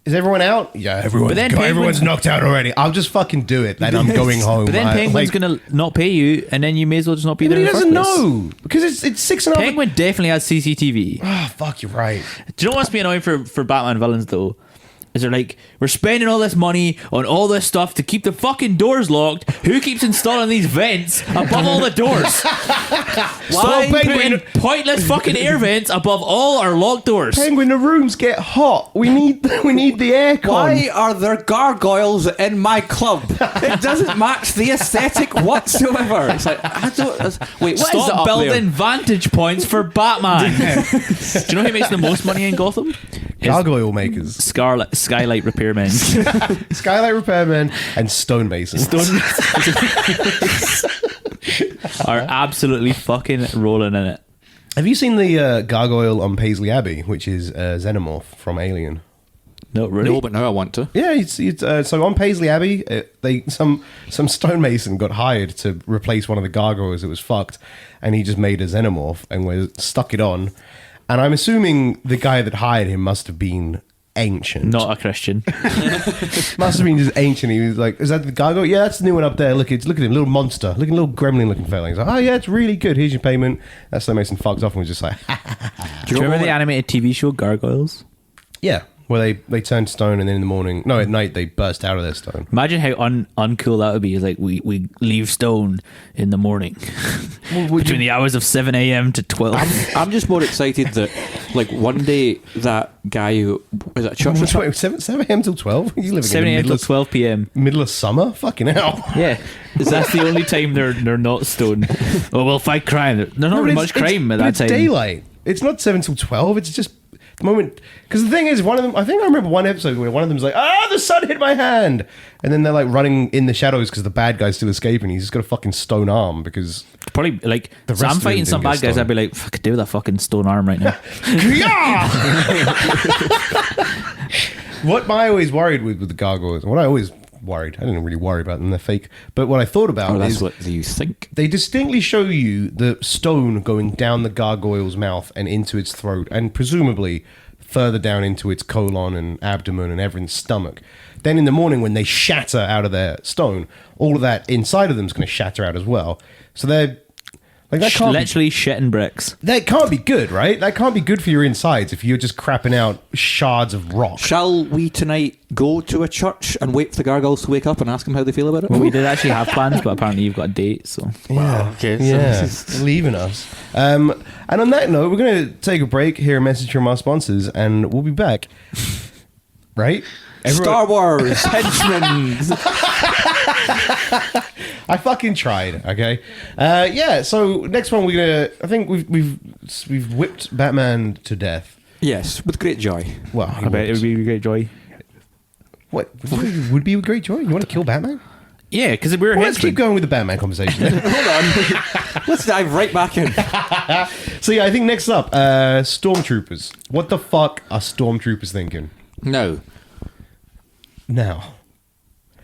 S2: is everyone out? Yeah, everyone's knocked out already. I'll just fucking do it, then I'm going home.
S1: But then Penguin's going to not pay you, and then you may as well just not be there.
S2: But he
S1: doesn't
S2: know because it's 6.5.
S1: Penguin definitely has CCTV.
S2: Oh, fuck, you're right.
S1: Do you know what's be annoying for Batman villains though? Is they're like, we're spending all this money on all this stuff to keep the fucking doors locked. Who keeps installing these vents above all the doors? Why putting pointless fucking air vents above all our locked doors?
S2: Penguin, the rooms get hot. We need the aircon.
S3: Why are there gargoyles in my club? It doesn't match the aesthetic whatsoever. It's like, wait,
S1: stop building vantage points for Batman. Do you know who makes the most money in Gotham?
S2: Gargoyle makers.
S1: Skylight repairmen.
S2: Skylight repairmen and stonemasons.
S1: Are absolutely fucking rolling in it.
S2: Have you seen the gargoyle on Paisley Abbey, which is Xenomorph from Alien?
S1: No, really?
S3: No, but now I want to.
S2: Yeah, it's so on Paisley Abbey, some stonemason got hired to replace one of the gargoyles that was fucked, and he just made a Xenomorph and stuck it on. And I'm assuming the guy that hired him must have been ancient.
S1: Not a Christian.
S2: Must have been just ancient. He was like, is that the gargoyle? Yeah, that's the new one up there. Look at him, little monster. Look at little gremlin looking fella. He's like, oh yeah, it's really good. Here's your payment. That stonemason fucked off and was just like,
S1: Do you remember the animated TV show Gargoyles?
S2: Yeah. Where they turn stone and then in the morning, no, at night they burst out of their stone.
S1: Imagine how uncool that would be. It's like we leave stone in the morning between the hours of 7 a.m. to 12.
S3: I'm just more excited that like one day that guy who was at church.
S2: 7 a.m. till 12. You living
S1: 7 a.m. till 12 p.m.
S2: Middle of summer. Fucking hell.
S1: Yeah, that's the only time they're not stone. Oh, we'll fight crime. There's not really much crime at that time.
S2: It's daylight. It's not 7 till 12. It's just The moment, because the thing is, one of them, I think I remember one episode where one of them's like, the sun hit my hand, and then they're like running in the shadows because the bad guy's still escaping. He's just got a fucking stone arm because
S1: Probably like
S2: The
S1: so
S2: rest
S1: I'm
S2: of them
S1: fighting some
S2: didn't
S1: bad
S2: get
S1: guys.
S2: stoned.
S1: I'd be like, "Fuck, I could do with a fucking stone arm right now."
S2: What I always worried with the gargoyles, what I always worried, I didn't really worry about them, they're fake, but what I thought about
S3: that's
S2: is
S3: what you think.
S2: they distinctly show you the stone going down the gargoyle's mouth and into its throat, and presumably further down into its colon and abdomen and everything's stomach. Then in the morning when they shatter out of their stone, all of that inside of them is going to shatter out as well. So they're like that can't be,
S1: Literally shitting bricks.
S2: that can't be good, right? That can't be good for your insides if you're just crapping out shards of rock.
S3: Shall we tonight go to a church and wait for the gargoyles to wake up and ask them how they feel about it?
S1: Well, we did actually have plans, but apparently you've got a date, so
S2: Yeah,
S3: okay, so
S2: yeah,
S3: this
S2: leaving us. And on that note, we're going to take a break, hear a message from our sponsors, and we'll be back. Right?
S3: Star Wars Henchman.
S2: I fucking tried. Okay. Yeah. So next one, we're gonna. I think we've whipped Batman to death.
S3: Yes, with great joy.
S2: Well,
S1: I bet it would be a great joy.
S2: What would be with great joy? You want to kill Batman?
S1: Yeah, because we're
S2: Well, let's keep
S1: henchmen.
S2: going with the Batman conversation.
S3: Hold on. Let's dive right back in.
S2: So yeah, I think next up, stormtroopers. What the fuck are stormtroopers thinking
S3: Now,
S2: now?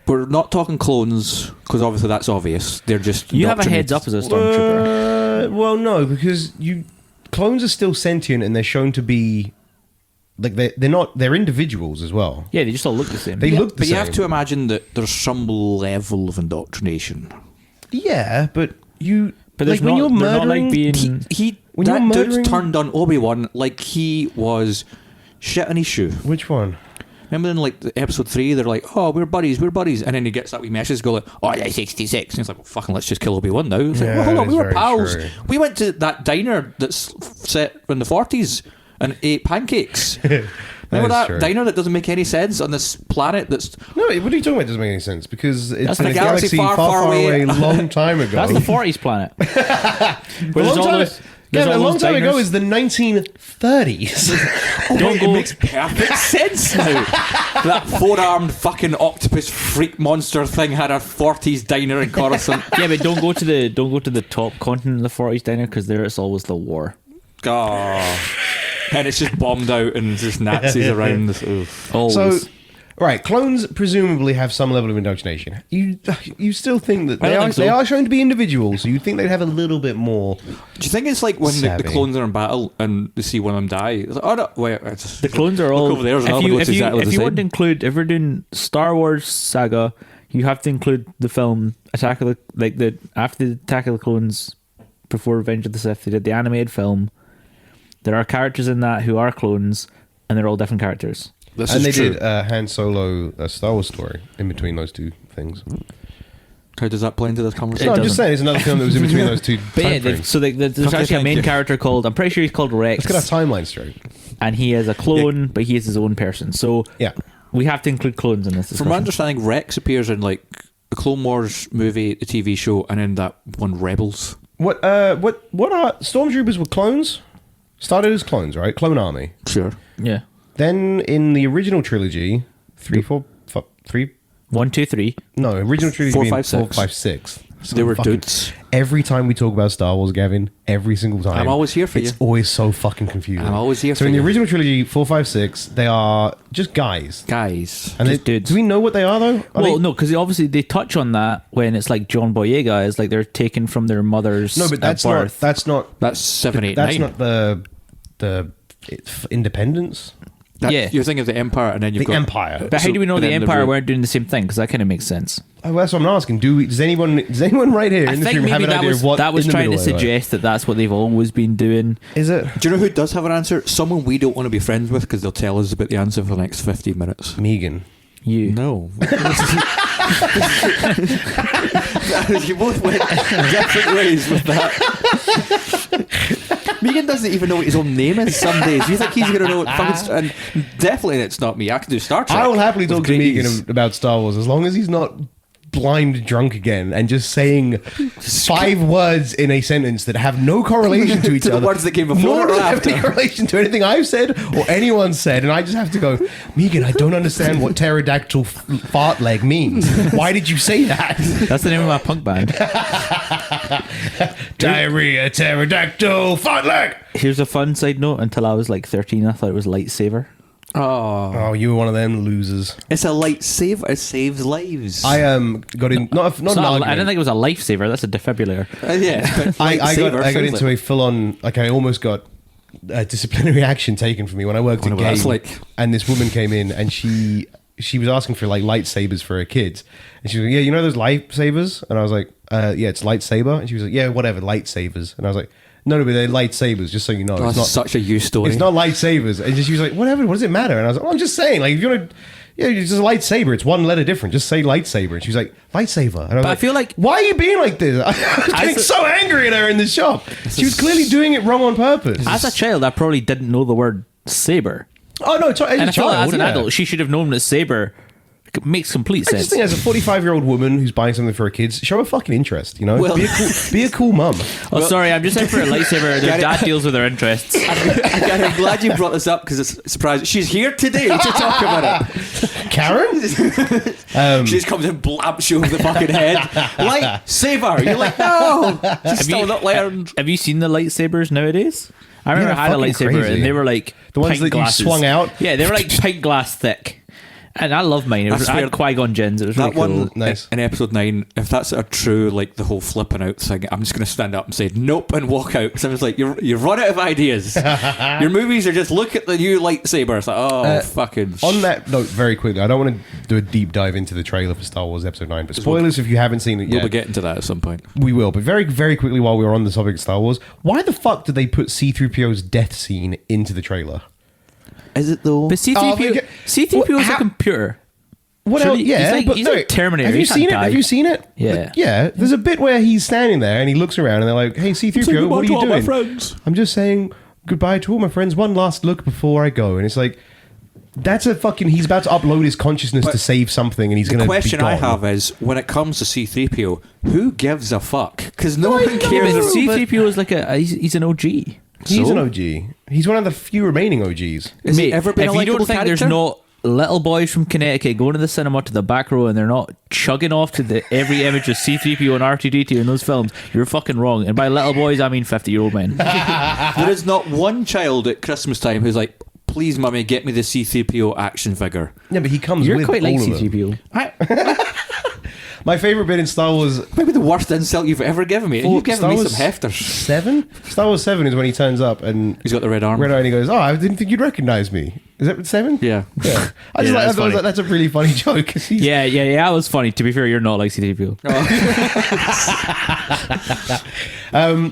S3: we're not talking clones, because obviously that's obvious. They're just
S1: You have a heads up as a stormtrooper.
S2: Well, no, because clones are still sentient and they're shown to be like they're individuals as well.
S1: Yeah, they just all look the same.
S2: They look the
S3: But
S2: same.
S3: you have to imagine that there's some level of indoctrination.
S2: Yeah, but you.
S1: But there's
S2: like when
S1: not,
S2: you're
S1: they're not
S2: murdering,
S1: like being.
S2: When
S3: That
S2: you're
S3: dude's
S2: murdering-
S3: turned on Obi-Wan like he was shit in his shoe.
S2: Which one?
S3: Remember in like episode 3, they're like, "Oh, we're buddies," and then he gets that wee message, go like, "Oh, yeah, 66," and he's like, "Well, fucking, let's just kill Obi-Wan now." It's
S2: Yeah,
S3: like, well, hold on,
S2: that
S3: we
S2: is
S3: were
S2: very
S3: pals.
S2: true.
S3: We went to that diner that's set in the 40s and ate pancakes. Remember
S2: is
S3: that
S2: true.
S3: diner that doesn't make any sense on this planet? That's
S2: No, what are you talking about? It doesn't make any sense because it's
S1: That's
S2: in
S1: the
S2: a
S3: galaxy
S2: galaxy
S3: far, far away.
S2: a long time ago.
S1: That's the 40s planet.
S2: a long time, a long time ago is the 1930s.
S3: it makes perfect sense now. That 4-armed fucking octopus freak monster thing had a 40s diner in Coruscant.
S1: Yeah, but don't go to the top continent of the 40s diner because there it's always the war.
S3: Oh. And it's just bombed out and just Nazis around this. Oof.
S1: Always.
S2: So, right, clones presumably have some level of indoctrination. You still think that
S3: I
S2: they
S3: don't
S2: are,
S3: think so.
S2: they are shown to be individuals, so you think they'd have a little bit more.
S3: Do you think it's like when the
S2: Savvy.
S3: clones are in battle and they see one of them die? It's like, oh no, wait,
S1: the clones are all.
S3: Look over there, there's another one that looks exactly
S1: if
S3: the
S1: you
S3: same.
S1: want to include, if we're doing Star Wars saga, you have to include the film Attack of the after the Attack of the Clones, before Revenge of the Sith. They did the animated film. There are characters in that who are clones, and they're all different characters.
S3: This
S2: And
S3: is
S2: they
S3: true.
S2: did Han Solo, a Star Wars story in between those two things.
S3: How does that play into this
S2: No,
S3: conversation?
S2: I'm just saying, it's another film that was in between those two
S1: But yeah,
S2: time frames.
S1: there's
S3: Okay,
S1: actually a
S3: thank
S1: main
S3: you.
S1: character called. I'm pretty sure he's called Rex,
S2: Let's get our timeline straight.
S1: and he is a clone, but he is his own person. So
S2: Yeah.
S1: we have to include clones in this
S3: From
S1: discussion.
S3: my understanding, Rex appears in like the Clone Wars movie, the TV show, and in that one Rebels.
S2: What are stormtroopers were clones? Started as clones, right? Clone army.
S3: Sure.
S1: Yeah,
S2: Then in the original trilogy,
S1: 1, 2, 3.
S2: No, original trilogy
S3: 4,
S2: being
S3: 5,
S2: 4,
S3: 6.
S2: 5, 6.
S3: They were
S2: Fucking-
S3: dudes.
S2: Every time we talk about Star Wars, Gavin, every single time,
S3: I'm always here for
S2: it's
S3: you.
S2: always so fucking confusing.
S3: I'm always here
S2: So
S3: for
S2: in the
S3: you.
S2: original trilogy, 4, 5, 6, they are just guys.
S3: Guys.
S2: And
S1: Just dudes.
S2: Do we know what they are though? Are
S1: Well,
S2: they-
S1: no, because obviously they touch on that when it's like John Boyega is like they're taken from their mothers.
S2: no, but that's
S1: at
S2: not.
S1: birth.
S2: That's not.
S3: That's 7, 8,
S2: That's
S3: 9.
S2: not the independence.
S1: Yeah.
S3: You're thinking of the Empire, and then you've
S2: The
S3: got
S2: Empire.
S1: But how do we know
S3: but
S1: the
S3: then
S1: Empire
S3: root-
S1: weren't doing the same thing? Because that kind of makes sense.
S2: Oh, that's what I'm asking. Does anyone right here
S1: I
S2: in this
S1: think
S2: room have
S1: maybe
S2: an
S1: that
S2: idea
S1: was
S2: of what
S1: that was
S2: in the
S1: trying to
S2: middle they were?
S1: suggest that that's what they've always been doing.
S2: Is it
S3: Do you know who does have an answer? Someone we don't want to be friends with because they'll tell us about the answer for the next 15 minutes.
S2: Megan?
S1: You.
S3: No. You both went different ways with that. Megan doesn't even know what his own name is some days. You think he's going to know what fucking... And definitely it's not me. I can do Star Trek.
S2: I will happily
S3: with
S2: talk to
S3: great
S2: Megan
S3: ease.
S2: about Star Wars as long as he's not blind drunk again and just saying 5 words in a sentence that have no correlation to each
S3: To the
S2: other.
S3: words that came before
S2: Nor
S3: or
S2: do they have
S3: after.
S2: any correlation to anything I've said or anyone said, and I just have to go, Megan, I don't understand what pterodactyl fart leg means. Why did you say that?
S1: That's the name of my punk band.
S2: Diarrhea, pterodactyl, fart leg.
S1: Here's a fun side note. Until I was like 13, I thought it was lightsaber.
S2: Oh, you were one of them losers.
S3: It's a lightsaber. It saves lives.
S2: I got in not
S1: It's
S2: an
S1: not I
S2: argument.
S1: didn't think it was a lifesaver. That's a defibrillator.
S3: Yeah.
S2: I got
S3: Lightsaber,
S2: into
S3: sounds
S2: a full on, like, I almost got a disciplinary action taken from me when I worked at
S3: Wonder what
S2: Game.
S3: that's like.
S2: And this woman came in and she was asking for like lightsabers for her kids, and she was like, yeah, you know those lightsabers? And I was like, yeah, it's lightsaber. And she was like, yeah, whatever, lightsabers. And I was like, no, but they're lightsabers, just so you know.
S3: Oh,
S2: It's
S3: that's
S2: not
S3: such a you story.
S2: It's not lightsabers. And she was like, whatever, what does it matter? And I was like, well, I'm just saying, like, if you want to, yeah, it's just a lightsaber. It's one letter different. Just say lightsaber. And she was like, lightsaber. And I was
S1: But I
S2: like,
S1: feel like-
S2: why are you being like this? I was getting so angry at her in the shop. She was clearly doing it wrong on purpose.
S1: As a child, I probably didn't know the word saber.
S2: Oh, no, as
S1: And
S2: a
S1: I feel like
S2: child,
S1: as an
S2: yeah.
S1: adult, she should have known that saber makes complete
S2: I
S1: sense.
S2: just think as a 45-year-old woman who's buying something for her kids, show her fucking interest, you know?
S3: Well-
S2: be a cool mum.
S1: Oh, sorry, I'm just in for a lightsaber. Their dad deals with their interests.
S3: I'm glad you brought this up because it's a surprise. She's here today to talk about it.
S2: Karen?
S3: She just comes and blaps you over the fucking head. Lightsaber. You're like, no. She's still not learned.
S1: Have you seen the lightsabers nowadays? I remember
S2: Yeah,
S1: I had a
S2: fucking
S1: lightsaber
S2: crazy.
S1: and they were like
S2: The ones
S1: pint
S2: that you
S1: glasses.
S2: swung out?
S1: Yeah, they were like pint glass thick. And I love mine. It was,
S3: I
S1: I
S3: swear-
S1: had Qui-Gon Jinns. It was really
S3: That one
S1: cool.
S2: Nice.
S3: in episode 9, if that's a true, like, the whole flipping out thing, I'm just going to stand up and say nope and walk out. Because I was like, you've run out of ideas. Your movies are just look at the new lightsaber. It's like, oh, fucking.
S2: On that note, very quickly, I don't want to do a deep dive into the trailer for Star Wars Episode 9, but spoilers if you haven't seen it
S3: We'll
S2: yet.
S3: be getting to that at some point.
S2: We will, but very, very quickly while we were on the topic of Star Wars, why the fuck did they put C-3PO's death scene into the trailer?
S3: Is it though?
S1: But C-3PO,
S2: okay.
S1: C-3PO
S2: Well,
S1: is a
S2: how-
S1: computer.
S2: What
S1: Surely-
S2: else? Yeah,
S1: he's
S2: but
S1: like
S2: no,
S1: Terminator.
S2: Have you
S1: He's not
S2: seen it?
S1: died.
S2: Have you seen it?
S1: Yeah.
S2: Like, yeah. There's a bit where he's standing there and he looks around and they're like, "Hey, C-3PO, what are you doing?"
S3: friends.
S2: I'm just saying goodbye to all my friends. One last look before I go. And it's like, that's a fucking. He's about to upload his consciousness to save something, and he's going
S3: The
S2: to.
S3: question I have is, when it comes to C-3PO, who gives a fuck? Because no one
S1: Yeah,
S3: cares.
S1: but C-3PO is like he's an OG.
S2: He's
S3: So?
S2: an OG. He's one of the few remaining OGs.
S3: Has he
S1: Mate,
S3: ever been
S1: if
S3: a
S1: you don't
S3: likable
S1: think
S3: character?
S1: there's not little boys from Connecticut going to the cinema to the back row and they're not chugging off to every image of C-3PO and R2-D2 in those films, you're fucking wrong. And by little boys, I mean 50-year-old men.
S3: There is not one child at Christmas time who's like, please, mummy, get me the C-3PO action figure.
S2: Yeah, but he comes
S1: You're
S2: with
S1: quite like
S2: all of them.
S1: C-3PO.
S2: My favorite bit in Star Wars
S3: Maybe the worst insult you've ever given me. And you've given
S2: Star
S3: me
S2: Wars
S3: some hefters.
S2: 7? Star Wars 7 is when he turns up and
S3: He's got the red arm.
S2: Red Eye and he goes, "Oh, I didn't think you'd recognize me." Is that 7?
S3: Yeah.
S2: Yeah. I just
S1: Yeah,
S2: like, I
S1: that's
S2: thought
S1: funny.
S2: that's a really funny joke. 'Cause he's-
S1: Yeah, that was funny. To be fair, you're not like C-3PO.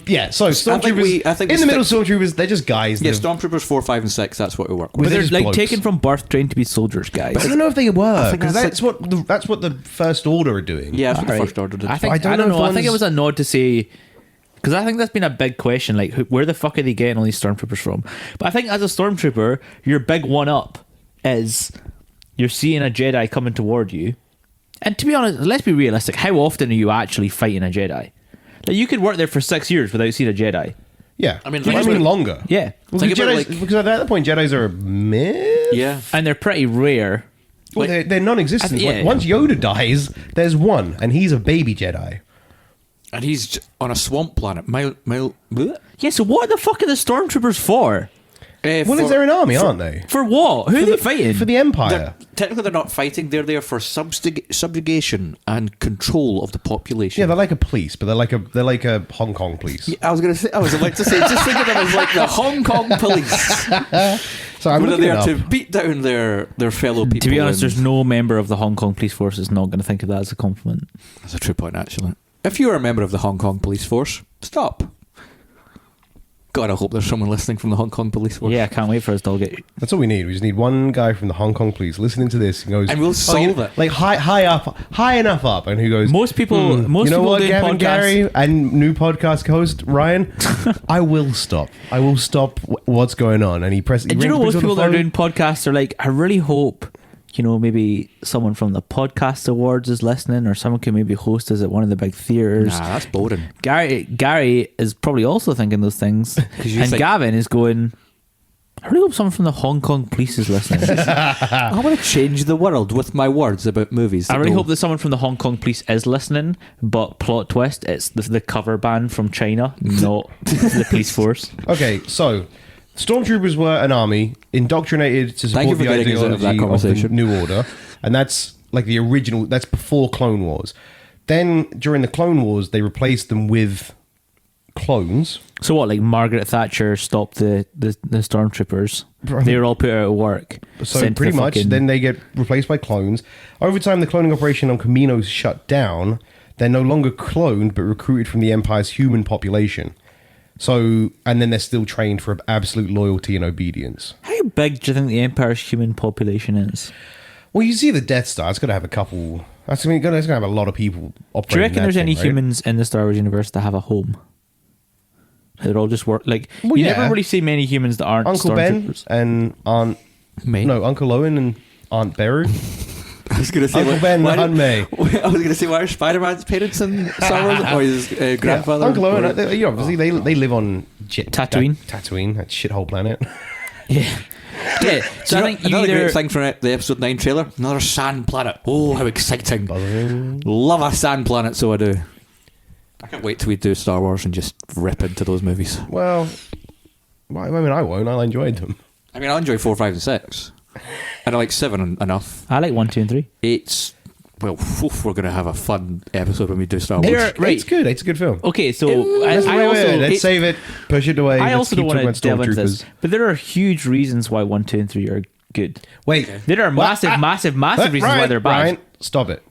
S2: Yeah, so Stormtroopers.
S3: I think
S2: in
S3: we
S2: the middle, Stormtroopers, they're just guys.
S3: Yeah,
S2: They're-
S3: Stormtroopers 4, 5, and 6, that's what we work
S2: But
S3: with.
S1: But they're
S2: just
S1: like
S2: blokes.
S1: taken from birth, trained to be soldiers, guys.
S2: I don't know if they were,
S3: think
S2: because
S3: that's
S2: that's what the First Order are doing.
S3: Yeah, that's what the
S1: Alright.
S3: First Order did.
S1: I think
S2: I don't
S1: I don't
S2: know if
S1: know. I think it
S2: one's-
S1: was a nod to say, because I think that's been a big question. Like, where the fuck are they getting all these stormtroopers from? But I think as a stormtrooper, your big one up is you're seeing a Jedi coming toward you, and to be honest, let's be realistic. How often are you actually fighting a Jedi? Like, you could work there for 6 years without seeing a Jedi.
S2: Yeah,
S3: I mean,
S2: I
S3: think
S2: mean
S3: about-
S2: longer.
S1: Yeah,
S2: Well,
S3: Think about,
S2: Jedis,
S3: like-
S2: because at that point, Jedi's are a myth.
S3: Yeah.
S1: and they're pretty rare.
S2: Well, they're non-existent.
S1: I th- yeah.
S2: Once Yoda dies, there's one, and he's a baby Jedi.
S3: And he's on a swamp planet. Bleh.
S1: Yeah, so what the fuck are the stormtroopers for?
S2: Well, they're an army, aren't they?
S1: For what? Who are they fighting?
S2: For the Empire.
S3: Technically, they're not fighting. They're there for subjugation and control of the population.
S2: Yeah, they're like a police, but they're like a Hong Kong police.
S3: I was about to say, just think of them as like the Hong Kong police.
S2: So I'm
S3: They're
S2: looking it
S3: there
S2: up.
S3: to beat down their fellow people.
S1: To be honest,
S3: and-
S1: there's no member of the Hong Kong police force that's not going to think of that as a compliment.
S3: That's a true point, actually. If you are a member of the Hong Kong police force, stop. God, I hope there's someone listening from the Hong Kong police force.
S1: Yeah, I can't wait for us to all get.
S2: That's all we need. We just need one guy from the Hong Kong police listening to this and goes,
S3: And we'll
S2: "Oh,
S3: solve it."
S2: Like high enough up, and who goes,
S1: Most people, most
S2: you know
S1: people
S2: what,
S1: doing
S2: Gavin,
S1: podcasts.
S2: Gary, and new podcast host Ryan, I will stop what's going on. And he
S1: And you know, most people that are doing podcasts are like, I really hope maybe someone from the podcast awards is listening, or someone could maybe host us at one of the big theaters.
S3: Nah, that's boring.
S1: Gary is probably also thinking those things, and Gavin is going, I really hope someone from the Hong Kong police is listening.
S3: I want to change the world with my words about movies.
S1: I really hope that someone from the Hong Kong police is listening, but plot twist, it's the cover band from China, not the police force.
S2: Okay, so stormtroopers were an army indoctrinated to
S3: Thank you
S2: support
S3: for
S2: the
S3: getting us out of that
S2: ideology of the
S3: conversation.
S2: New Order, and that's like the original. That's before Clone Wars. Then during the Clone Wars, they replaced them with clones.
S1: So what, like Margaret Thatcher stopped the stormtroopers? They were all put out of work.
S2: So
S1: sent to
S2: pretty
S1: the
S2: much,
S1: fucking-
S2: then they get replaced by clones. Over time, the cloning operation on Kamino's shut down. They're no longer cloned, but recruited from the Empire's human population. So, and then they're still trained for absolute loyalty and obedience.
S1: How big do you think the Empire's human population is?
S2: Well, you see the Death Star. It's going to have a couple. That's going to have a lot of people operating.
S1: Do you reckon
S2: that
S1: there's
S2: thing,
S1: any
S2: right?
S1: humans in the Star Wars universe that have a home? They're all just work like
S2: Well,
S1: you
S2: yeah.
S1: never really see many humans that aren't
S2: Uncle Ben
S1: stormtroopers.
S2: and Aunt
S3: May.
S2: No, Uncle Owen and Aunt Beru.
S3: I was going to say
S2: Uncle Ben and Aunt May.
S3: I was going to say, why are Spider-Man's parents in Star Wars? Or his grandfather?
S2: Uncle Owen.
S3: Or-
S2: Obviously, they live on
S1: Tatooine.
S2: Tatooine, that shithole planet.
S1: Yeah, yeah. So I think you
S3: another
S1: either
S3: great thing from the episode 9 trailer, another sand planet. Oh, how exciting. Love a sand planet, so I do. I can't wait till we do Star Wars and just rip into those movies.
S2: Well, I mean, I won't. I enjoyed them.
S3: I mean, I enjoy 4, 5 and 6. And I like 7 enough.
S1: I like 1, 2, and 3.
S3: 8's, well, we're going to have a fun episode when we do Star Wars.
S1: Right.
S2: It's good. It's a good film.
S1: Okay, so
S2: Let's
S1: I
S2: save it. Push it away.
S1: I
S2: Let's
S1: also
S2: keep
S1: don't want
S2: talking
S1: to delve
S2: about
S1: into this,
S2: Stormtroopers.
S1: but there are huge reasons why 1, 2, and 3 are good.
S2: Wait,
S1: There are massive reasons why they're bad.
S2: Ryan, stop it.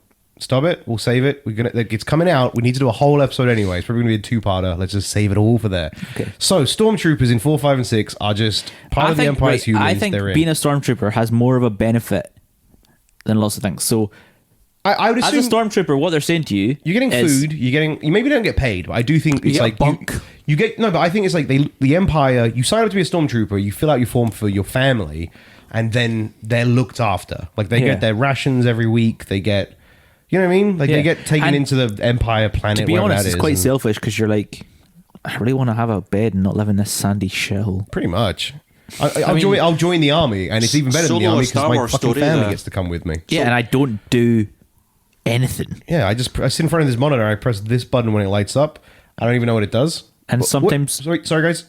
S2: We'll save it. It's coming out. We need to do a whole episode anyway. It's probably going to be a 2-parter. Let's just save it all for there.
S1: Okay.
S2: So Stormtroopers in 4, 5, and 6 are just part of the Empire's humans.
S1: I think
S2: they're in.
S1: being a stormtrooper has more of a benefit than lots of things. So
S2: I would assume
S1: as a stormtrooper, what they're saying to you,
S2: you're getting
S1: is,
S2: food. You maybe don't get paid, but I do think it's
S3: get
S2: like
S3: bunk.
S2: you get no. But I think it's like the Empire. You sign up to be a stormtrooper. You fill out your form for your family, and then they're looked after. Like they
S1: Yeah.
S2: get their rations every week. They get. You know what I mean? Like
S1: Yeah.
S2: they get taken
S1: And
S2: into the Empire planet.
S1: To be
S2: wherever
S1: honest,
S2: that
S1: it's
S2: is,
S1: quite
S2: and-
S1: selfish because you're like, I really want to have a bed and not live in this sandy shithole.
S2: Pretty much. I'll join the army, and it's even better than the
S3: Solo
S2: army
S3: a Star
S2: because my
S3: Wars
S2: fucking
S3: story,
S2: family
S3: the-
S2: gets to come with me.
S1: Yeah, and I don't do anything.
S2: Yeah, I sit in front of this monitor. I press this button when it lights up. I don't even know what it does.
S1: And sometimes-
S2: sorry guys,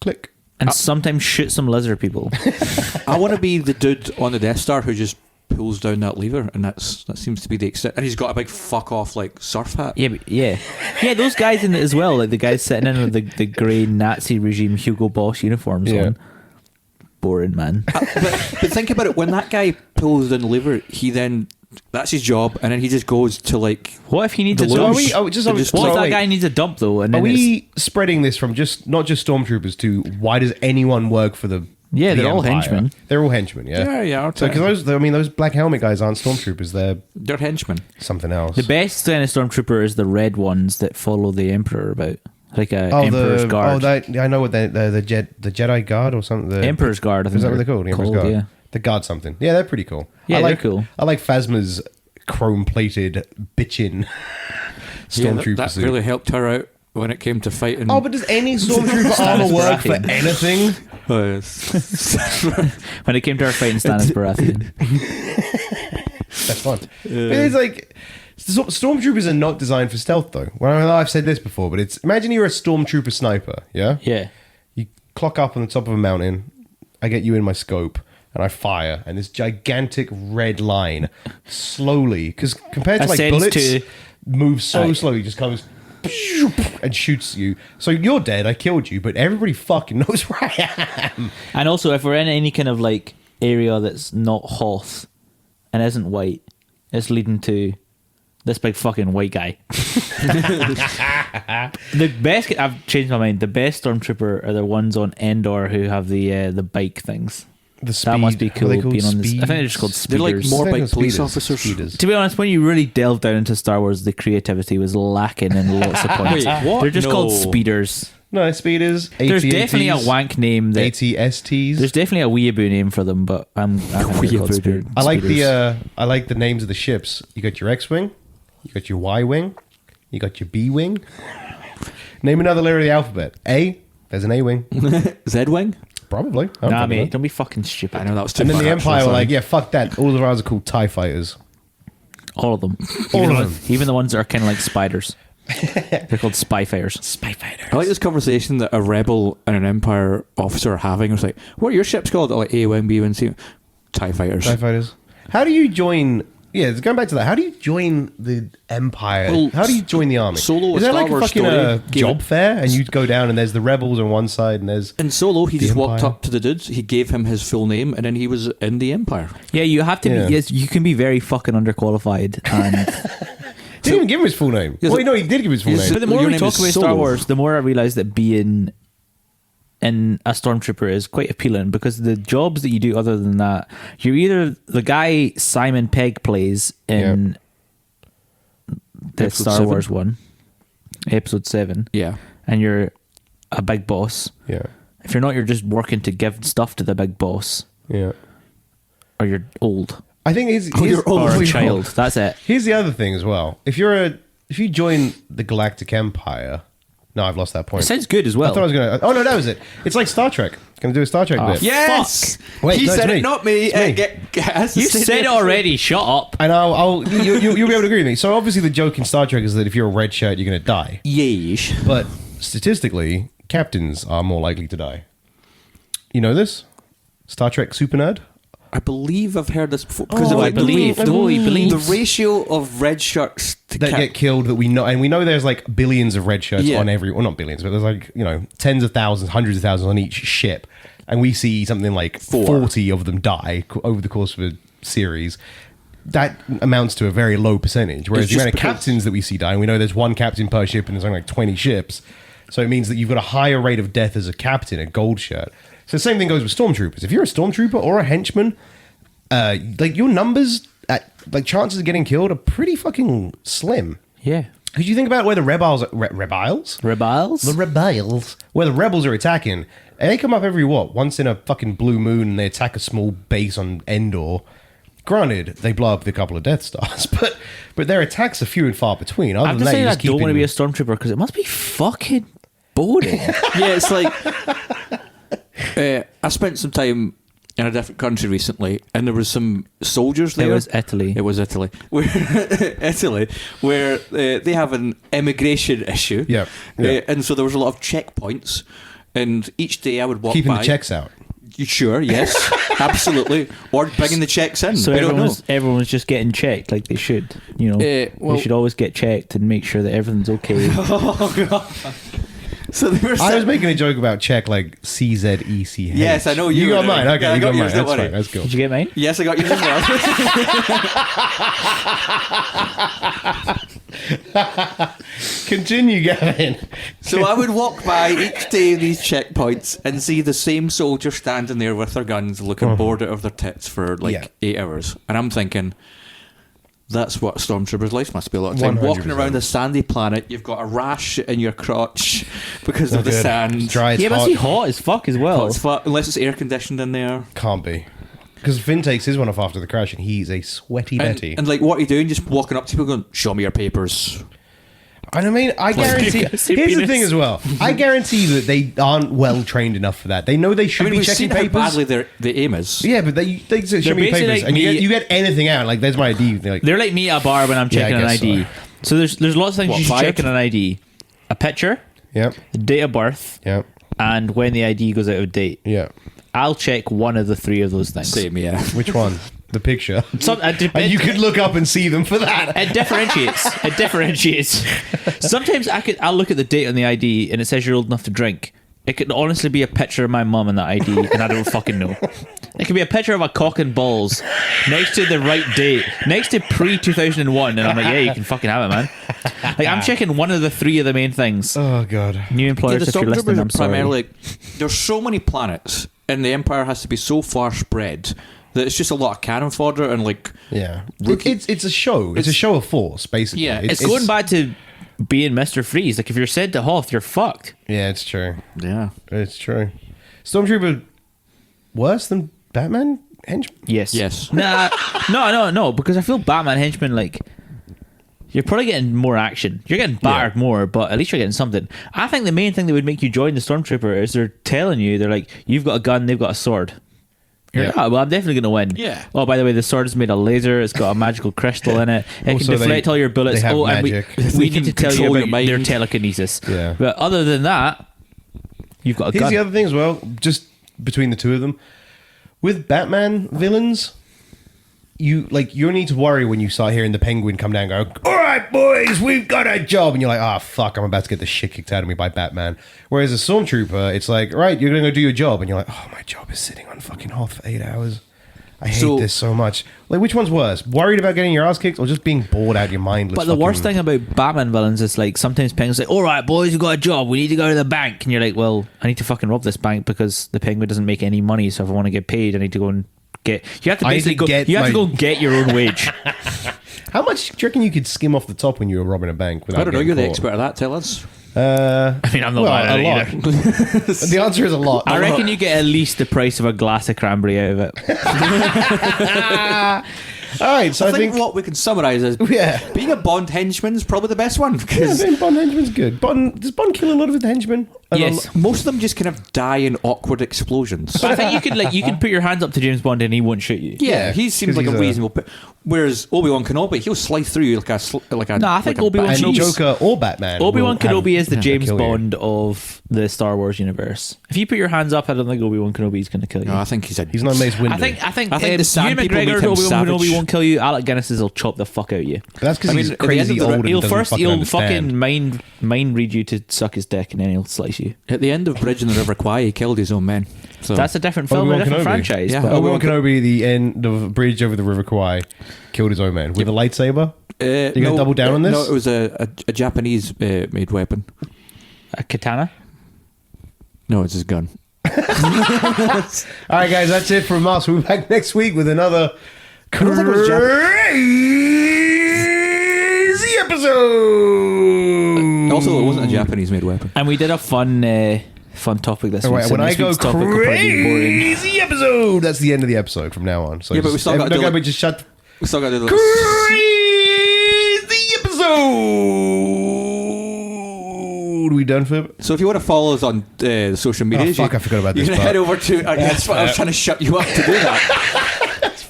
S2: click.
S1: And sometimes shoot some lizard people.
S3: I want to be the dude on the Death Star who just pulls down that lever, and that seems to be the extent. And he's got a big fuck off like surf hat.
S1: Yeah, yeah. Those guys in it as well, like the guys sitting in with the grey Nazi regime Hugo Boss uniforms
S2: Yeah.
S1: on. Boring, man.
S3: But think about it, when that guy pulls down the lever, that's his job, and then he just goes to like.
S1: What if he needs
S3: The
S1: a
S2: So
S1: dump?
S2: are we?
S3: Just
S1: What if that guy needs a dump though? And
S2: Are
S1: then
S2: we spreading this from not just stormtroopers to why does anyone work for the?
S1: Yeah,
S2: the
S1: they're all
S2: Empire?
S1: henchmen.
S2: They're all henchmen. Yeah.
S3: Yeah.
S2: So because those black helmet guys aren't stormtroopers. They're
S3: They're henchmen.
S2: something else.
S1: The best kind of stormtrooper is the red ones that follow the Emperor about, like a Emperor's Guard.
S2: I know what the Jedi Guard or something. The
S1: Emperor's Guard, I think
S2: Is that what
S1: they're
S2: they're called? The Emperor's
S1: called,
S2: Guard.
S1: yeah.
S2: The Guard something. Yeah, they're pretty cool.
S1: Yeah,
S2: I
S1: they're
S2: like,
S1: cool.
S2: I like Phasma's chrome-plated bitchin' stormtrooper
S3: that
S2: suit.
S3: really helped her out when it came to fighting.
S2: Oh, but does any stormtrooper armor work for anything?
S1: When it came to our fighting Stannis Baratheon.
S2: That's fun. But it's like stormtroopers are not designed for stealth, though. Well, I know I've said this before, but imagine you're a stormtrooper sniper. Yeah,
S1: Yeah.
S2: you clock up on the top of a mountain. I get you in my scope, and I fire, and this gigantic red line slowly, because compared to like
S1: Ascends
S2: bullets,
S1: to-
S2: moves so slowly, just comes and shoots you. So you're dead. I killed you, but everybody fucking knows where I am.
S1: And also, if we're in any kind of like area that's not Hoth and isn't white, it's leading to this big fucking white guy. The best, I've changed my mind. The best stormtrooper are the ones on Endor who have the bike things. That must be cool.
S2: Are they called
S1: Being on this, I think they're
S2: speeds?
S1: just called
S3: They're like
S1: speeders.
S3: more
S2: I think
S3: like
S2: they're
S3: police
S2: speeders.
S3: officers.
S2: Speeders.
S1: To be honest, when you really delve down into Star Wars, the creativity was lacking in lots of points.
S3: Wait, what?
S1: They're just
S3: No.
S1: called speeders.
S2: No, speeders.
S1: There's definitely a wank name that.
S2: ATSTs.
S1: There's definitely a weeaboo name for them, but I'm
S3: Weeaboo.
S2: I like the names of the ships. You got your X-wing, you got your Y-wing, you got your B-wing. Name another letter of the alphabet. A. There's an A-wing.
S3: Z-wing?
S2: Probably.
S1: Nah, mate, don't be fucking stupid.
S3: I know that was too
S2: And then
S3: far,
S2: the Empire
S3: actually,
S2: were like,
S3: sorry.
S2: yeah, fuck that. All of ours are called TIE fighters.
S1: All of them.
S2: All
S1: even,
S2: of them.
S1: Even the ones that are kind of like spiders. They're called spyfires.
S3: I like this conversation that a rebel and an Empire officer are having. It's like, what are your ships called? They're like A-wing, B-wing, C-wing. TIE fighters.
S2: TIE fighters. How do you join... Yeah, going back to that. How do you join the Empire?
S3: Well,
S2: How do you join the army?
S3: Solo,
S2: Is
S3: a
S2: there
S3: Star
S2: like a
S3: Wars
S2: fucking
S3: story, gave
S2: job
S3: it-
S2: fair? And you go down and there's the rebels on one side and there's...
S3: In Solo, he
S2: The
S3: just walked
S2: Empire.
S3: up to the dudes, he gave him his full name, and then he was in the Empire.
S1: Yeah, you have to
S2: Yeah.
S1: be. Yes, you can be very fucking underqualified. And
S2: Didn't even give him his full name.
S3: Yes,
S2: Well, no, he did give his full
S3: yes,
S2: name.
S1: but the more
S3: Your
S1: we
S3: name
S1: talk
S3: is
S1: about Star
S3: Solo.
S1: Wars, the more I realise that being in a stormtrooper is quite appealing because the jobs that you do other than that, you're either the guy Simon Pegg plays in the
S3: Episode
S1: Star
S3: 7?
S1: Wars one, episode 7,
S3: Yeah.
S1: and you're a big boss.
S2: Yeah,
S1: If you're not, you're just working to give stuff to the big boss,
S2: yeah.
S1: or you're old
S2: I think he's
S3: you're old.
S1: or
S3: Oh,
S1: a
S3: yeah.
S1: child. That's it.
S2: Here's the other thing as well. If you join the Galactic Empire, no, I've lost that
S1: It
S2: point.
S1: sounds good as
S2: I
S1: well.
S2: thought I was gonna. Oh no, that was it. It's like Star Trek. Gonna do a Star Trek bit.
S3: Yes!
S2: Wait,
S3: he
S2: no, it's
S3: said
S2: me.
S3: it, not me.
S2: It's me.
S1: You said it already. Shut up.
S2: And you'll be able to agree with me. So obviously the joke in Star Trek is that if you're a red shirt, you're gonna die.
S3: Yeesh.
S2: But statistically, captains are more likely to die. You know this? Star Trek super nerd.
S3: I believe I've heard this before. Because
S2: Oh,
S3: of
S1: I believe.
S2: I
S1: No, he
S2: believe.
S1: believes.
S3: the ratio of red shirts to
S2: That get killed that we know, and we know there's like billions of red shirts
S3: Yeah.
S2: on every, well, not billions, but there's like, tens of thousands, hundreds of thousands on each ship, and we see something like 40 of them die over the course of a series. That amounts to a very low percentage. Whereas
S3: It's
S2: the
S3: just
S2: amount of
S3: because-
S2: captains that we see die, and we know there's one captain per ship, and there's only like 20 ships, so it means that you've got a higher rate of death as a captain, a gold shirt. So the same thing goes with stormtroopers. If you're a stormtrooper or a henchman, like your numbers, chances of getting killed are pretty fucking slim.
S1: Yeah.
S2: Because you think about where the rebels, rebels,
S1: Rebels?
S2: the rebels, where the rebels are attacking, and they come up every once in a fucking blue moon, and they attack a small base on Endor. Granted, they blow up with a couple of Death Stars, but their attacks are few and far between. Other
S1: I'm
S2: than
S1: just
S2: that,
S1: saying
S2: you
S1: I
S2: just
S1: don't want to be a
S2: keeping-
S1: stormtrooper because it must be fucking boring.
S3: Yeah, it's like I spent some time in a different country recently, and there was some soldiers there.
S1: It was Italy.
S3: It was Italy. Where Italy, where they have an immigration issue.
S2: Yeah, yeah.
S3: And so there was a lot of checkpoints, and each day I would walk
S2: keeping
S3: by.
S2: the checks out.
S3: You sure? Yes, absolutely. Or bringing the checks in.
S1: So
S3: I don't know.
S1: everyone's just getting checked like they should. You know,
S3: well-
S1: they should always get checked and make sure that everything's okay.
S3: Oh god. So they were.
S2: I was making a joke about check like CZECH.
S3: Yes, I know you
S2: got
S3: were
S2: mine.
S3: doing.
S2: Okay,
S3: Yeah, I
S2: you
S3: got
S2: got mine.
S3: yours, don't
S2: That's
S3: worry.
S2: fine. That's cool.
S1: Did you get mine?
S3: Yes, I got yours as well.
S2: Continue, Gavin.
S3: So I would walk by each day of these checkpoints and see the same soldier standing there with their guns, looking bored out of their tits for like
S2: Yeah.
S3: 8 hours. And I'm thinking, that's what a stormtrooper's life must be a lot of time.
S2: 100%.
S3: Walking around a sandy planet, you've got a rash in your crotch because of the
S2: Good.
S3: sand.
S2: It's dry. It's
S1: Yeah, but
S2: hot.
S1: it's hot as fuck as well.
S3: Hot as fuck, unless it's air conditioned in there.
S2: Can't be. Because Finn takes his one off after the crash, and he's a sweaty
S3: And,
S2: Betty.
S3: and like, what are you doing? Just walking up to people going, show me your papers.
S2: And I mean, I guarantee. Here's the
S1: penis.
S2: thing as well. I guarantee that they aren't well trained enough for that. They know they should
S3: I mean,
S2: be
S3: we've
S2: checking
S3: seen how
S2: papers.
S3: badly the aim is.
S2: Yeah, but they say, show me
S1: basically
S2: papers,
S1: like
S2: and
S1: me-
S2: you get anything out. Like, there's my ID. They're like,
S1: They're like me at a bar when I'm
S2: Yeah, I
S1: checking an
S2: guess
S1: ID. So there's lots of things
S3: What,
S1: you should
S3: fired?
S1: check in an ID: a picture,
S2: yep,
S1: the date of birth,
S2: yep,
S1: and when the ID goes out of date.
S2: yeah.
S1: I'll check one of the three of those things.
S3: Same, yeah.
S2: Which one? The picture. And you could look up and see them for that.
S1: It differentiates. It differentiates. Sometimes I'll look at the date on the ID and it says you're old enough to drink. It could honestly be a picture of my mum in that ID, and I don't fucking know. It could be a picture of a cock and balls next to the right date, next to pre-2001, and I'm like, yeah, you can fucking have it, man. Like, I'm checking one of the three of the main things.
S2: Oh god.
S1: New
S3: Yeah,
S1: employers,
S3: the
S1: if you're listening,
S3: stormtroopers are
S1: I'm sorry.
S3: primarily. There's so many planets, and the Empire has to be so far spread that it's just a lot of cannon fodder and like.
S2: Yeah.
S3: Rookie-
S2: It's a show. It's a show of force, basically.
S3: Yeah,
S1: It's going back to being Mr. Freeze. Like, if you're sent to Hoth, you're fucked.
S2: Yeah, it's true.
S3: Yeah.
S2: It's true. Stormtrooper worse than Batman henchman?
S1: Yes.
S3: Yes.
S1: No, because I feel Batman Henchman, like, you're probably getting more action. You're getting battered more, but at least you're getting something. I think the main thing that would make you join the Stormtrooper is they're telling you, they're like, you've got a gun, they've got a sword. You're like, well, I'm definitely going to win.
S3: Yeah.
S1: Oh, by the way, the sword is made of laser. It's got a magical crystal in it. It
S2: Also,
S1: can deflect all your bullets.
S2: they have
S1: And
S2: magic.
S1: we need to tell you
S3: control your
S1: about their
S3: mind.
S1: telekinesis.
S2: Yeah.
S1: But other than that, you've got a
S2: Here's
S1: gun.
S2: the other thing as well, just between the two of them. With Batman villains, you need to worry when you start hearing the Penguin come down and go, all right, boys, we've got a job. And you're like, oh, fuck, I'm about to get the shit kicked out of me by Batman. Whereas a Stormtrooper, it's like, right, you're going to go do your job. And you're like, oh, my job is sitting on fucking Hoth for 8 hours. I hate this so much. Like, which one's worse? Worried about getting your ass kicked or just being bored out of your mind?
S1: But the worst thing about Batman villains is, like, sometimes Penguin's like, all right, boys, we've got a job. We need to go to the bank. And you're like, well, I need to fucking rob this bank because the Penguin doesn't make any money. So if I want to get paid, I need to go and get... You have to basically go... You have to go and get your own wage.
S2: How much do you reckon you could skim off the top when you were robbing a bank?
S3: I don't know.
S2: getting
S3: You're the
S2: caught?
S3: expert at that. Tell us.
S1: I mean, I'm not bad
S2: a
S1: at it
S2: lot.
S1: either.
S2: The answer is a lot.
S1: I reckon you get at least the price of a glass of cranberry out of it.
S2: All right, so
S3: I think what we can summarise is being a Bond henchman is probably the best one
S2: I
S3: because
S2: think Bond henchman's good. Does Bond kill a lot of his henchmen?
S1: Yes.
S3: most of them just kind of die in awkward explosions.
S1: But I think you can put your hands up to James Bond and he won't shoot you.
S3: Yeah, he seems
S2: 'cause
S3: like a
S2: he's
S3: reasonable. Whereas Obi-Wan Kenobi, he'll slice through you like a.
S1: No, I think
S3: like a
S1: Obi-Wan
S3: bat.
S2: And
S1: Kenobi-
S2: Joker or Batman.
S1: Obi-Wan
S2: will
S1: Kenobi is the
S2: have to
S1: James
S2: kill you.
S1: Bond of the Star Wars universe. If you put your hands up, I don't think Obi-Wan Kenobi is going to kill you.
S3: No, I think he's
S2: not Mace Windu.
S1: I think
S3: I think the
S1: Ewan
S3: sand people
S1: McGregor
S3: make
S1: and
S3: him
S1: Obi-Wan
S3: savage.
S1: Kenobi won't kill you. Alec Guinness will chop the fuck out of you.
S2: That's because
S3: I mean,
S2: he's
S3: at the end
S2: crazy
S3: of the-
S2: old and doesn't
S1: He'll
S2: understand.
S1: fucking mind read you to suck his dick and then he'll slice you.
S3: At the end of Bridge in the River Kwai, he killed his own men. So
S1: That's a different film,
S2: Obi-Wan
S1: a different
S2: Kenobi.
S1: franchise.
S3: Yeah.
S1: but-
S2: Obi-Wan Kenobi, the end of Bridge over the River Kwai, killed his own man with a lightsaber. You gonna double down on this?
S3: No, it was a Japanese made weapon.
S1: a katana.
S3: No, it's his gun.
S2: All right, guys, that's it from us. We'll be back next week with another
S3: don't think it was
S2: crazy episode.
S3: Also, it wasn't a Japanese made weapon.
S1: And we did a fun topic this week.
S2: Right,
S1: so
S2: when I
S1: next
S2: go
S1: week's topic will probably be boring.
S2: crazy episode, that's the end of the episode from now on. So
S3: Yeah, but we still got to do
S2: just shut.
S3: We still got to do
S2: Crazy episode. We done for?
S3: So if you want to follow us on the social media,
S2: Oh, fuck, I forgot about this
S3: You can
S2: part.
S3: head over to. That's what I was trying to shut you up to do that.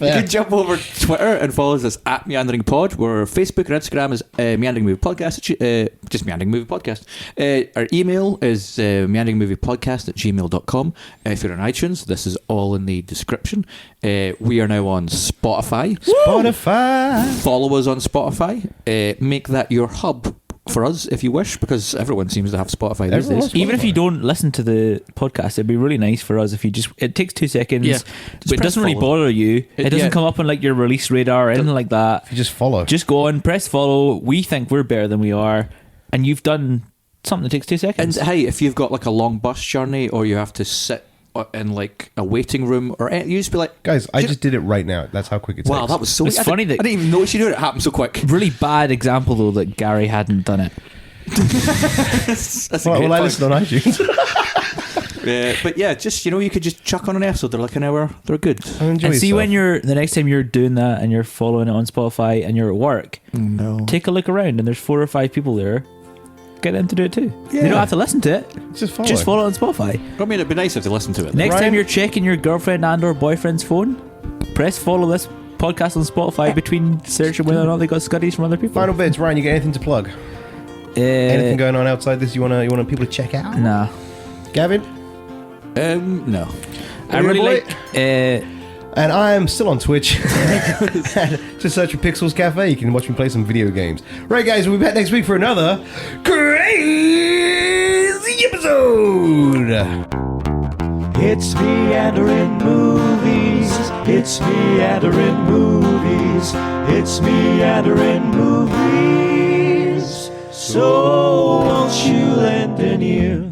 S3: You can jump over to Twitter and follow us at Meandering Pod. Where Facebook and Instagram is Meandering Movie Podcast. Just Meandering Movie Podcast. Our email is meanderingmoviepodcast@gmail.com. If you're on iTunes, this is all in the description. We are now on Spotify.
S2: Spotify.
S3: Follow us on Spotify. Make that your hub for us if you wish, because everyone seems to have Spotify these
S2: Everyone
S3: days.
S2: has
S1: Even if you don't listen to the podcast, it'd be really nice for us if you just... It takes 2 seconds,
S3: Yeah.
S1: but it doesn't really
S3: follow.
S1: bother you. It doesn't
S3: Yeah.
S1: come up on like your release radar or anything like that.
S2: You just follow.
S1: Just go on, press follow. We think we're better than we are, and you've done something that takes 2 seconds.
S3: And hey, if you've got like a long bus journey or you have to sit in like a waiting room or you just be like,
S2: Guys, I just did it right now. That's how quick it takes.
S3: wow, that was so
S1: It's funny that-
S3: I didn't even notice you do it. It happened so quick.
S1: Really bad example though that Gary hadn't done it.
S3: That's a
S2: Well,
S3: great
S2: I
S3: point.
S2: listen on iTunes.
S3: But yeah, just you could just chuck on an episode. They're like an hour. They're good.
S2: Enjoy
S1: And see
S2: yourself.
S1: when you're the next time you're doing that and you're following it on Spotify and you're at work,
S3: No.
S1: take a look around and there's 4 or 5 people there. Get them to do it too.
S2: Yeah.
S1: You don't have to listen to it.
S2: Just follow.
S1: Just follow it on Spotify.
S3: I mean, it'd be nice if they listened to it.
S1: Next
S2: Ryan?
S1: time you're checking your girlfriend and or boyfriend's phone, press follow this podcast on Spotify between searching whether or not they got studies from other people.
S2: Final bits, Ryan. You got anything to plug? Anything going on outside this? You want people to check out?
S1: Nah.
S2: Gavin,
S3: No.
S1: I really
S2: boy.
S1: like...
S2: and I am still on Twitch. Just search for Pixels Cafe. You can watch me play some video games. Right, guys, we'll be back next week for another crazy episode.
S4: It's meandering movies. It's meandering movies. It's meandering movies. So won't you lend an ear?